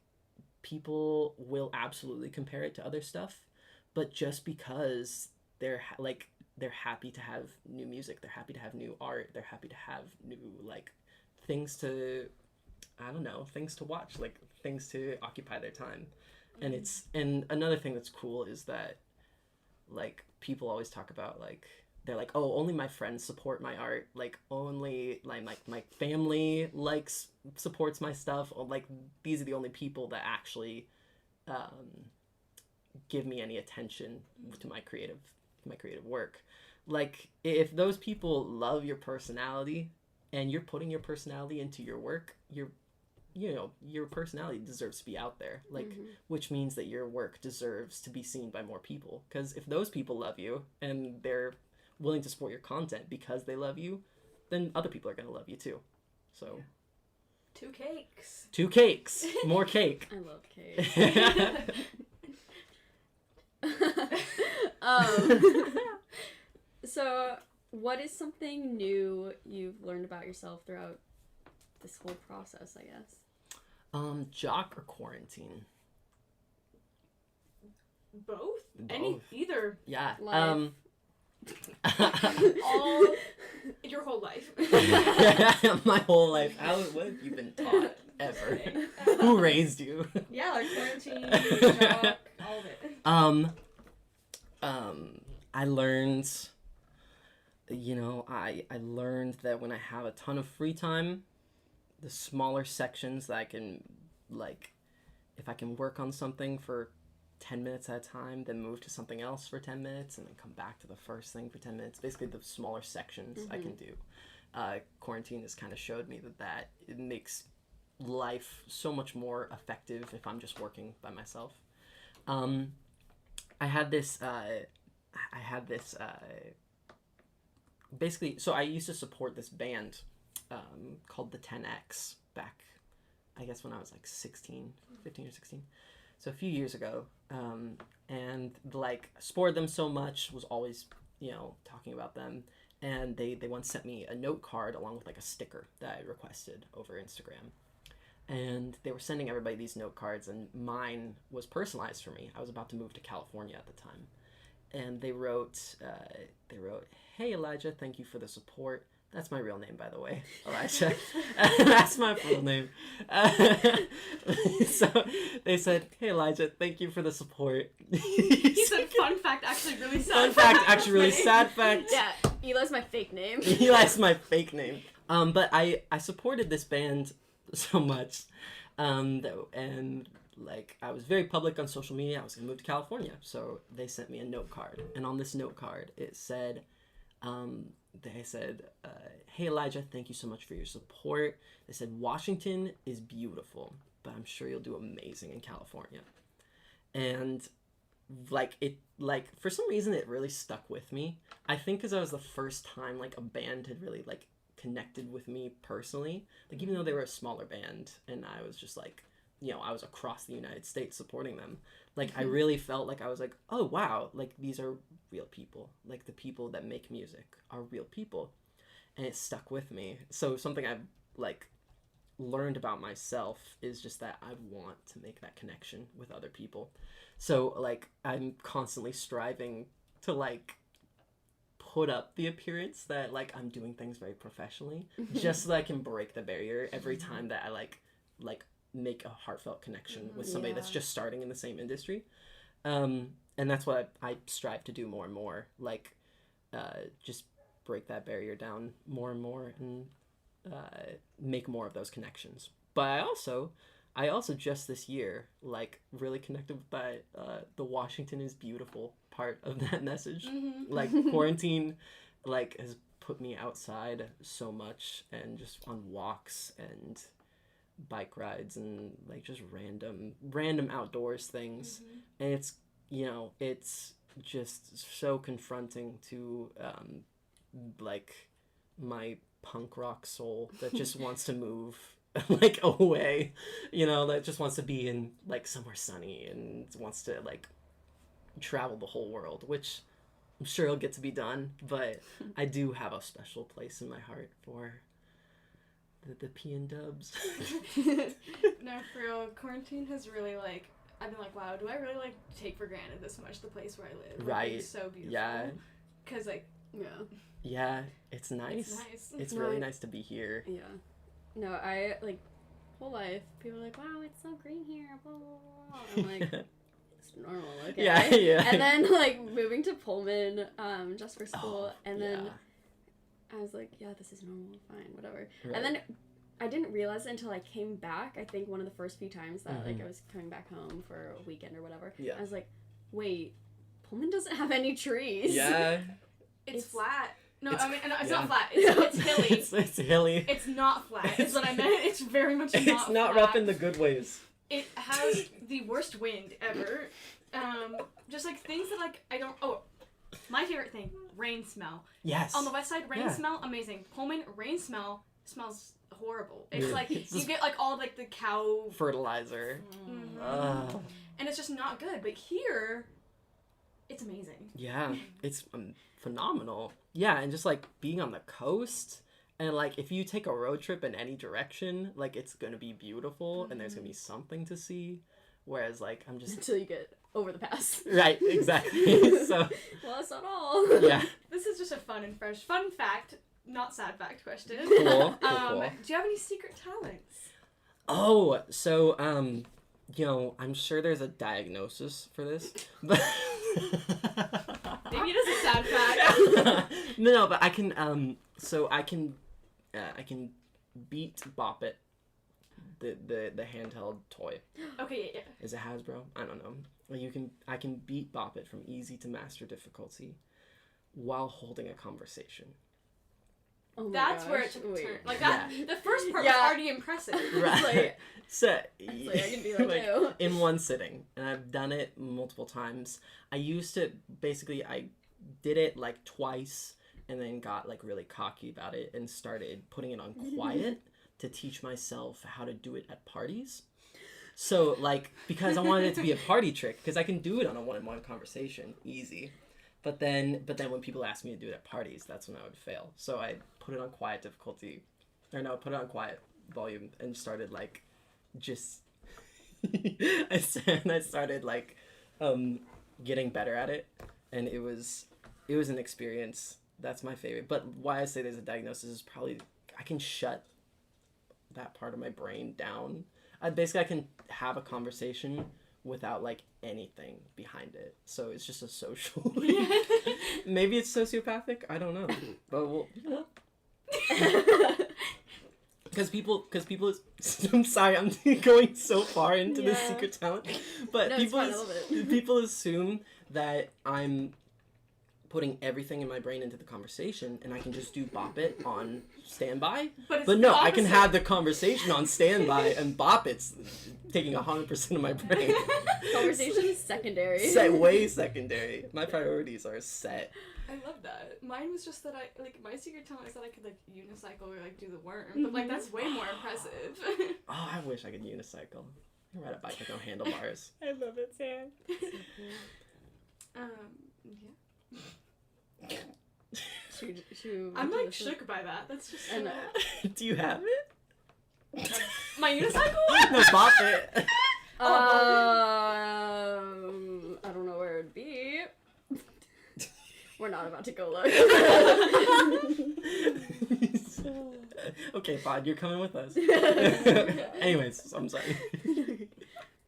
people will absolutely compare it to other stuff, but just because they're happy to have new music, they're happy to have new art, they're happy to have new like things to watch, like things to occupy their time. And another thing that's cool is that like people always talk about like they're like, oh, only my friends support my art, like only like my family supports my stuff, or like these are the only people that actually give me any attention to my creative work. Like if those people love your personality and you're putting your personality into your work, your personality deserves to be out there, like which means that your work deserves to be seen by more people, because if those people love you and they're willing to support your content because they love you, then other people are going to love you too. So 2 cakes. 2 cakes, more cake. I love cake. So what is something new you've learned about yourself throughout this whole process, I guess? JOCK or quarantine? Both? Either. Yeah. Life. All your whole life. My whole life. What have you been taught ever? Who raised you? Yeah, like quarantine, JOCK, all of it. I learned, I learned that when I have a ton of free time, the smaller sections that I can, like, if I can work on something for 10 minutes at a time, then move to something else for 10 minutes, and then come back to the first thing for 10 minutes. Basically, the smaller sections I can do. Quarantine has kind of showed me that it makes life so much more effective if I'm just working by myself. I had this basically, so I used to support this band called the 10X back, I guess, when I was like 15 or 16. So a few years ago, and like supported them so much, was always, talking about them. And they once sent me a note card along with like a sticker that I requested over Instagram. And they were sending everybody these note cards, and mine was personalized for me. I was about to move to California at the time. And they wrote, "Hey Elijah, thank you for the support." That's my real name, by the way, Elijah. That's my full name. So they said, "Hey Elijah, thank you for the support." He said, "Fun fact, actually really sad Fun fact, actually really sad fact. Yeah, Eli's my fake name. Eli's my fake name. But I supported this band so much, and like I was very public on social media. I was gonna move to California, so they sent me a note card, and on this note card it said, they said, "Hey Elijah, thank you so much for your support." They said, "Washington is beautiful, but I'm sure you'll do amazing in California." And for some reason it really stuck with me. I think because I was the first time like a band had really like connected with me personally, like even though they were a smaller band and I was just like, I was across the United States supporting them, like I really felt like I was like, oh wow, like these are real people, like the people that make music are real people, and it stuck with me. So something I've like learned about myself is just that I want to make that connection with other people. So like I'm constantly striving to like put up the appearance that like I'm doing things very professionally, just so that I can break the barrier every time that I like make a heartfelt connection with somebody that's just starting in the same industry. And that's what I strive to do more and more, like just break that barrier down more and more, and make more of those connections. But I also just this year like really connected with that the Washington is beautiful part of that message. Like quarantine like has put me outside so much, and just on walks and bike rides and like just random outdoors things. And it's it's just so confronting to like my punk rock soul that just wants to move like away, that just wants to be in like somewhere sunny and wants to like travel the whole world, which I'm sure it'll get to be done. But I do have a special place in my heart for the P and dubs. No, for real, quarantine has really like, I've been like, wow, do I really like take for granted this much the place where I live? Like, Right. It's so beautiful. Yeah. Because like, Yeah, it's nice. it's nice. It's really nice to be here. Yeah. No, I like whole life. People are like, "Wow, it's so green here." Blah blah blah. I'm like, it's normal, okay. Yeah. And then, like, moving to Pullman, just for school, and then I was like, yeah, this is normal, fine, whatever. Right. And then I didn't realize it until I came back, I think one of the first few times that, like, I was coming back home for a weekend or whatever. Yeah. I was like, wait, Pullman doesn't have any trees. Yeah. It's flat. No, It's- I mean, no, it's yeah. not flat. It's hilly. It's hilly. It's not flat. Is what I meant. It's very much not It's not flat. rough in the good ways. It has the worst wind ever. Just like things that like I don't. Oh, my favorite thing: rain smell. Yes. On the west side, rain Yeah. smell amazing. Pullman rain smell smells horrible. It's Yeah. like It's you just- get like all like the cow, Fertilizer. Mhm. and it's just not good. But here, it's amazing. Yeah, it's phenomenal. Yeah, and just like being on the coast, and like if you take a road trip in any direction, like it's gonna be beautiful, and there's gonna be something to see. Whereas like I'm just Until you get over the pass. right, exactly. So Well, that's not all. yeah, This is just a fun and fresh fun fact, not sad fact question. cool. Do you have any secret talents? Oh, so you know, I'm sure there's a diagnosis for this, but Maybe it is a sad fact. no, but I can so I can beat Bop It, the handheld toy. Okay, yeah. Is it Hasbro? I don't know. I can beat Bop It from easy to master difficulty while holding a conversation. Oh my That's where it gosh, took a wait. turn. Like that, the first part Yeah. was already impressive. Right. like- So Like, I can do that too. in one sitting, and I've done it multiple times. I used to I did it like twice, and then got like really cocky about it and started putting it on quiet to teach myself how to do it at parties. So like because I wanted it to be a party trick, because I can do it on a one-on-one conversation easy. But then when people ask me to do it at parties, that's when I would fail. So I put it on quiet difficulty, put it on quiet volume, and started like just I started like getting better at it, and it was an experience. That's my favorite. But why I say there's a diagnosis is probably I can shut that part of my brain down. I can have a conversation without like anything behind it. So it's just a social. Maybe it's sociopathic. I don't know. But well, because people. I'm sorry, I'm going so far into this Yeah. secret talent, but No, it's fine, I love it. people assume that I'm putting everything in my brain into the conversation, and I can just do Bop It on standby. But But no, the I can opposite. have the conversation on standby, and Bop It's taking 100% of my brain. Conversation is secondary. Way secondary. My priorities are set. I love that. Mine was just that my secret talent is that I could like unicycle or like do the worm, but like that's way more impressive. Oh, I wish I could unicycle. I can ride a bike with no handlebars. I love it, Sam. Yeah. I'm like shook by that. That's just so... I know. Do you have it? My unicycle? No, Bop It. I don't know where it'd be. We're not about to go look. Okay, fine. You're coming with us. Anyways, I'm sorry.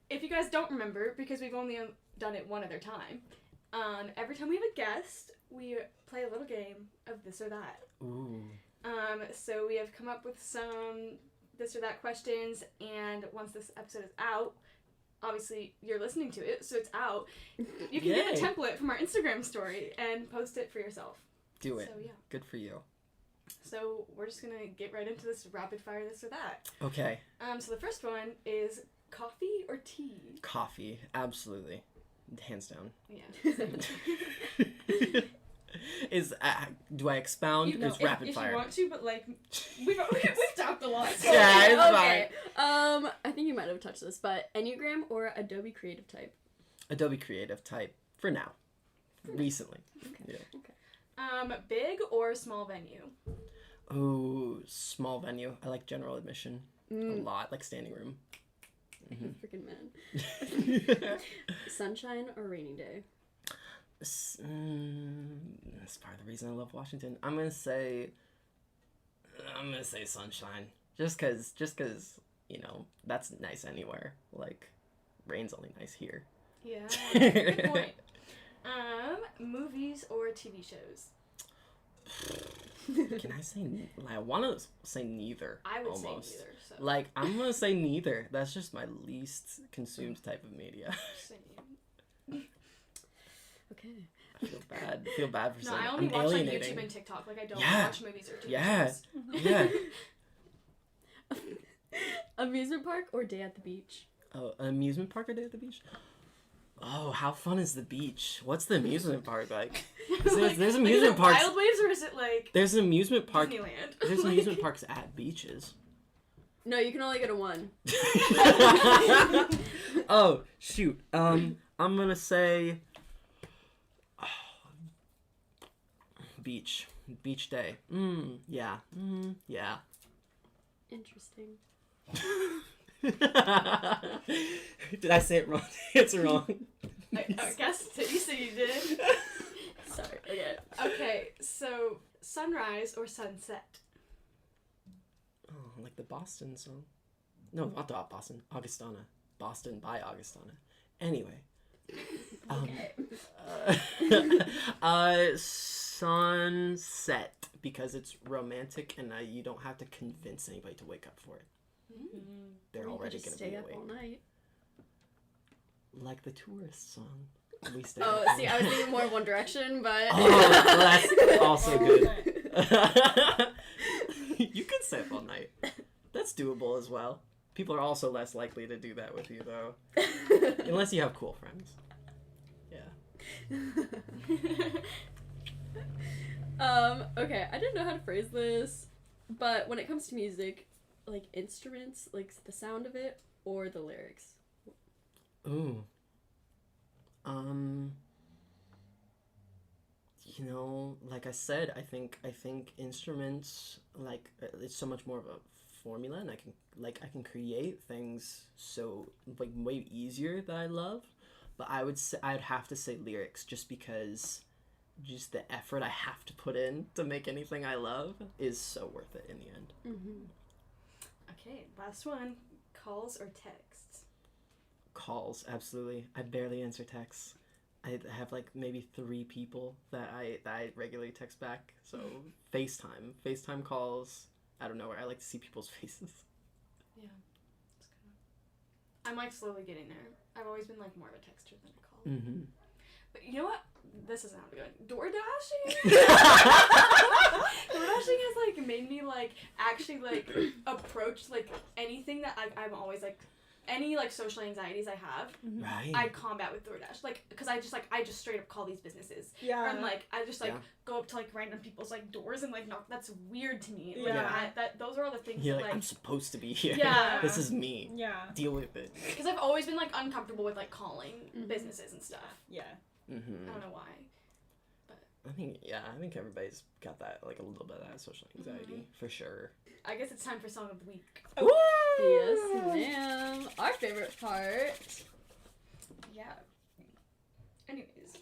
If you guys don't remember, because we've only done it one other time, every time we have a guest, we play a little game of this or that. Ooh. So we have come up with some this or that questions, and once this episode is out, obviously you're listening to it, so it's out. You can get the Yay. template from our Instagram story and post it for yourself. Do it. So yeah. Good for you. So we're just gonna get right into this rapid fire this or that. Okay. So the first one is coffee or tea? Coffee. Absolutely. Hands down. Yeah. Is do I expound? You, It's rapid if fire. you want to, but like we've talked a lot. So. Yeah, it's Okay. I think you might have touched this, but Enneagram or Adobe Creative Type? Adobe Creative Type for now. Recently. Okay. Yeah. Okay. Big or small venue? Ooh, small venue. I like general admission a lot, like standing room. Freaking man. Sunshine or rainy day? That's part of the reason I love Washington. I'm gonna say sunshine. Just cause, you know, that's nice anywhere. Like, rain's only nice here. Yeah. Good point. Movies or TV shows? Can I say? I want to say neither. I would almost. say neither. So. Like, I'm gonna say neither. That's just my least consumed type of media. Same. Okay. I feel bad for No, saying I it. only I'm watch on alienating. YouTube and TikTok. Like, I don't Yeah. watch movies or TV Yeah. shows. Yeah. Amusement park or day at the beach? Oh, an amusement park or day at the beach? Oh, how fun is the beach? What's the amusement park like? There's amusement parks. Wild Waves, or is it like There's an amusement park. Disneyland? There's amusement parks at beaches. No, you can only go to one. Oh, shoot. I'm gonna say beach. Beach day. Yeah. Yeah. Interesting. Did I say it wrong? It's wrong. I guess you said you did. Sorry. Okay. Okay, so sunrise or sunset? Oh, like the Boston song. No, not Boston. Augustana. Boston by Augustana. Anyway. Sunset, because it's romantic and you don't have to convince anybody to wake up for it. They're Or you could already just gonna stay be up awake. all night. Like the tourist song. We stay Oh, up all see, I was thinking more of One Direction, but. Oh, well, that's also good. You could stay up all night. That's doable as well. People are also less likely to do that with you, though. Unless you have cool friends. Yeah. Okay, I didn't know how to phrase this, but when it comes to music, like instruments, like the sound of it, or the lyrics? Ooh. You know, like I said, I think instruments, like, it's so much more of a formula, and I can create things so, like, way easier that I love. But I'd have to say lyrics, just because just the effort I have to put in to make anything I love is so worth it in the end. Mm-hmm. Okay, last one. Calls or texts? Calls, absolutely. I barely answer texts. I have like maybe 3 people that I regularly text back. So FaceTime calls. I don't know where I like to see people's faces. Yeah. I'm like slowly getting there. I've always been like more of a texter than a caller. Mm-hmm. But you know what? This isn't how to go. DoorDashing? DoorDashing has like made me like actually like approach like anything that I'm always like, any like social anxieties I have, Right. I combat with DoorDash. Like, because I just straight up call these businesses. Yeah. And like I just like Yeah. go up to like random people's like doors and like knock. That's weird to me. Like, Yeah. those are all the things You're that like, like I'm supposed to be here. Yeah. This is me. Yeah. Deal with it. because I've always been like uncomfortable with like calling Mhm. businesses and stuff. Yeah. Mm-hmm. I don't know why. I think everybody's got that, like, a little bit of that social anxiety, for sure. I guess it's time for song of the week. Yes, ma'am. Our favorite part. Yeah. Anyways,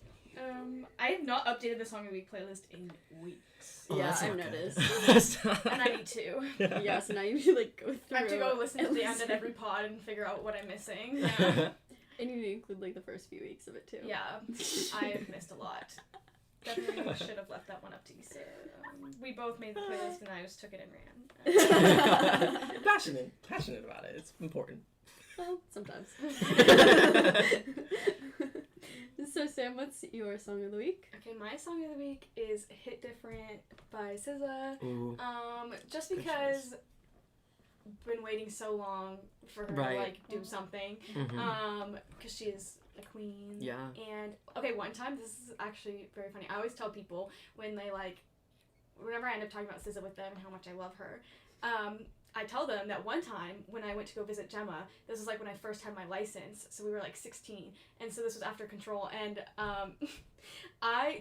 I have not updated the song of the week playlist in weeks, Oh, Yeah, that's I've not good. noticed. and I need to. Yeah, so now you need to like go through. I have to go listen to and the end of every pod and figure out what I'm missing. Yeah. And you need to include like the first few weeks of it too. Yeah, I've missed a lot. Definitely should have left that one up to Issa. We both made the playlist and I just took it and ran. Passionate about it. It's important. Well, sometimes. So Sam, what's your song of the week? Okay, my song of the week is "Hit Different" by SZA. Ooh. Just Good because been waiting so long for her Right. to like do something. Mm-hmm. Because she is a queen. Yeah. And okay, one time, this is actually very funny. I always tell people when they like, whenever I end up talking about SZA with them and how much I love her, I tell them that one time when I went to go visit Gemma, this was like when I first had my license, so we were like 16, and so this was after Control, and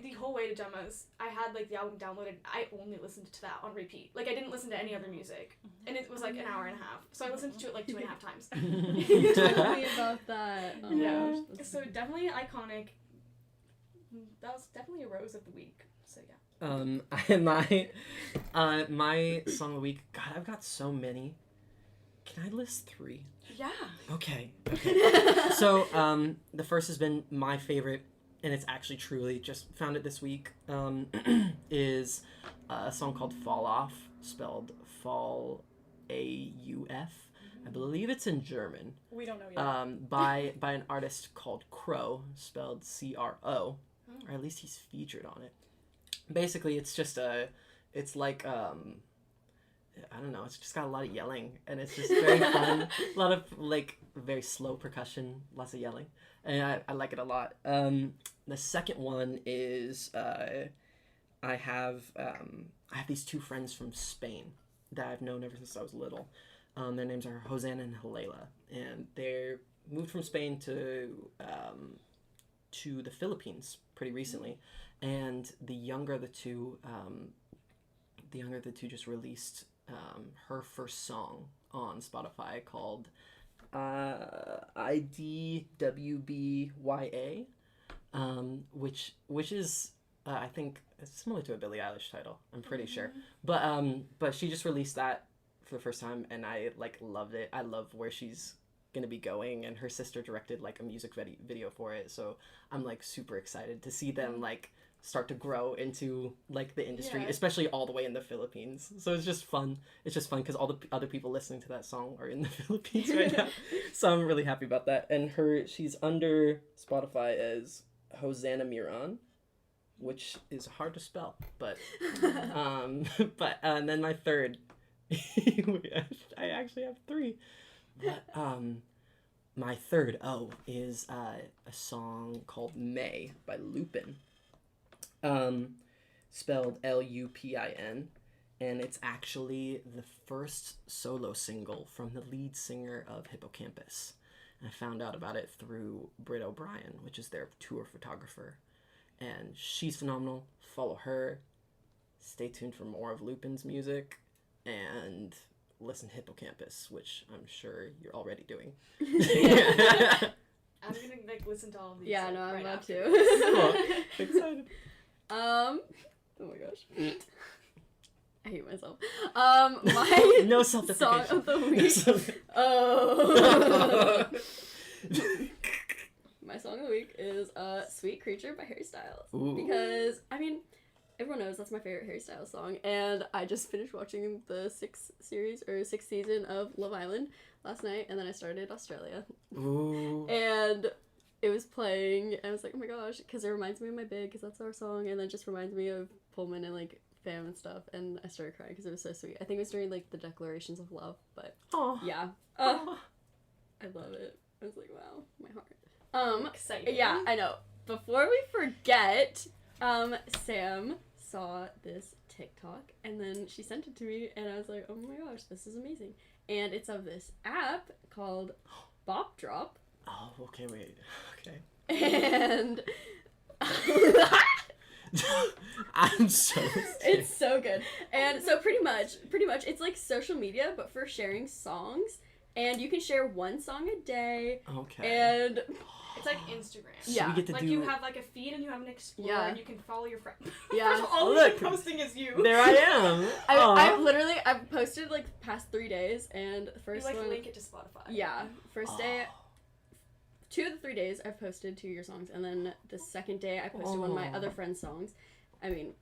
the whole way to Gemma's, I had like the album downloaded, I only listened to that on repeat. Like I didn't listen to any other music, and it was like an hour and a half, so I listened to it like 2.5 times. Tell me about that. Oh my Yeah. gosh, So definitely iconic. That was definitely a rose of the week. So yeah. My song of the week. God, I've got so many. Can I list 3? Yeah. Okay. So, the first has been my favorite, and it's actually truly just found it this week, is a song called Fall Off, spelled Fall A-U-F. I believe it's in German. We don't know yet. By an artist called Crow, spelled C-R-O, or at least he's featured on it. Basically, it's just it's like, I don't know, it's just got a lot of yelling, and it's just very fun. A lot of, like, very slow percussion, lots of yelling, and I like it a lot. The second one is, I have these 2 friends from Spain that I've known ever since I was little. Their names are Hosanna and Helena, and they're moved from Spain to the Philippines pretty recently, and the younger of the two just released her first song on Spotify called IDWBYA, which is I think it's similar to a Billie Eilish title. I'm pretty sure, but she just released that for the first time, and I like loved it. I love where she's gonna be going, and her sister directed like a music video for it, so I'm like super excited to see them like start to grow into like the industry, especially all the way in the Philippines. So it's just fun because all the other people listening to that song are in the Philippines right now. So I'm really happy about that. And she's under Spotify as Hosanna Miran, which is hard to spell, but and then my third, I actually have 3, but my third is a song called May by Lupin, spelled Lupin, and it's actually the first solo single from the lead singer of Hippocampus. And I found out about it through Britt O'Brien, which is their tour photographer, and she's phenomenal. Follow her, stay tuned for more of Lupin's music, and listen to Hippocampus, which I'm sure you're already doing. I'm gonna like listen to all of these. Yeah, no, I'm about to. Cool. Excited. Oh my gosh. I hate myself. My No song self-deprecation. of the week. Oh. My song of the week is Sweet Creature by Harry Styles. Ooh. Because, I mean, everyone knows that's my favorite Harry Styles song, and I just finished watching the 6th season of Love Island last night, and then I started Australia. Ooh. And it was playing, and I was like, oh my gosh, because it reminds me of my big, because that's our song, and then just reminds me of Pullman and, like, Fam and stuff, and I started crying because it was so sweet. I think it was during, like, the declarations of love, but yeah. I love it. I was like, wow, my heart. Exciting. Yeah, I know. Before we forget, Sam saw this TikTok, and then she sent it to me, and I was like, oh my gosh, this is amazing. And it's of this app called Bop Drop. Oh, okay, wait. Okay. And I'm so scared. it's so good. And so pretty much it's like social media, but for sharing songs. And you can share one song a day. Okay. And it's like Instagram. So yeah. we get to Like do... you have like a feed and you have an Explorer and you can follow your friend. Yeah. All Look. you're posting is you. There I am. I've posted like the past 3 days, and the first you like one, link it to Spotify. yeah, first day, 2 of the 3 days I've posted 2 of your songs, and then the second day I posted one of my other friend's songs. I mean,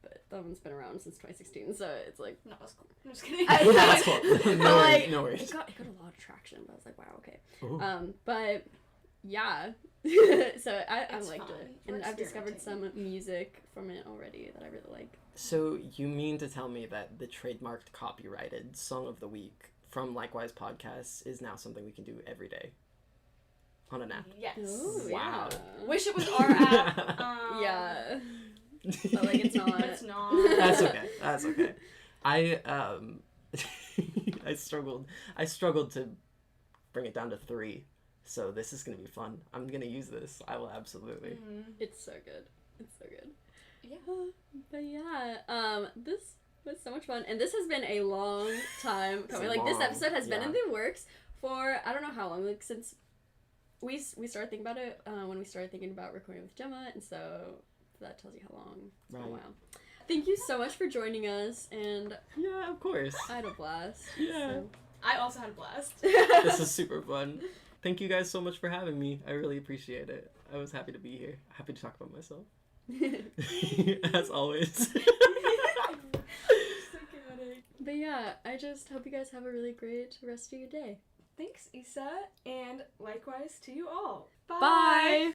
but that one's been around since 2016, so it's like No, that's cool. I'm just kidding. That's cool. No worries, like, no worries. It got a lot of traction, but I was like, wow, okay. Ooh. But yeah, so I It's liked fun. it, We're and I've discovered some experimenting. music from it already that I really like. So you mean to tell me that the trademarked copyrighted Song of the Week from Likewise Podcasts is now something we can do every day on an app? Yes. Ooh, Wow. yeah. Wish it was our app. Yeah. But like it's not. But it's not. That's okay. That's okay. I struggled to bring it down to 3. So this is gonna be fun. I'm gonna use this. I will absolutely. Mm-hmm. It's so good. It's so good. Yeah. But yeah, this was so much fun, and this has been a long time coming. Like this long, episode has been yeah. in the works for I don't know how long. Like since we started thinking about it when we started thinking about recording with Gemma, and so that tells you how long. It's been a while. Thank you so much for joining us, and Yeah, of course. I had a blast. Yeah. So. I also had a blast. This is super fun. Thank you guys so much for having me. I really appreciate it. I was happy to be here. Happy to talk about myself. As always. But yeah, I just hope you guys have a really great rest of your day. Thanks, Issa, and likewise to you all. Bye.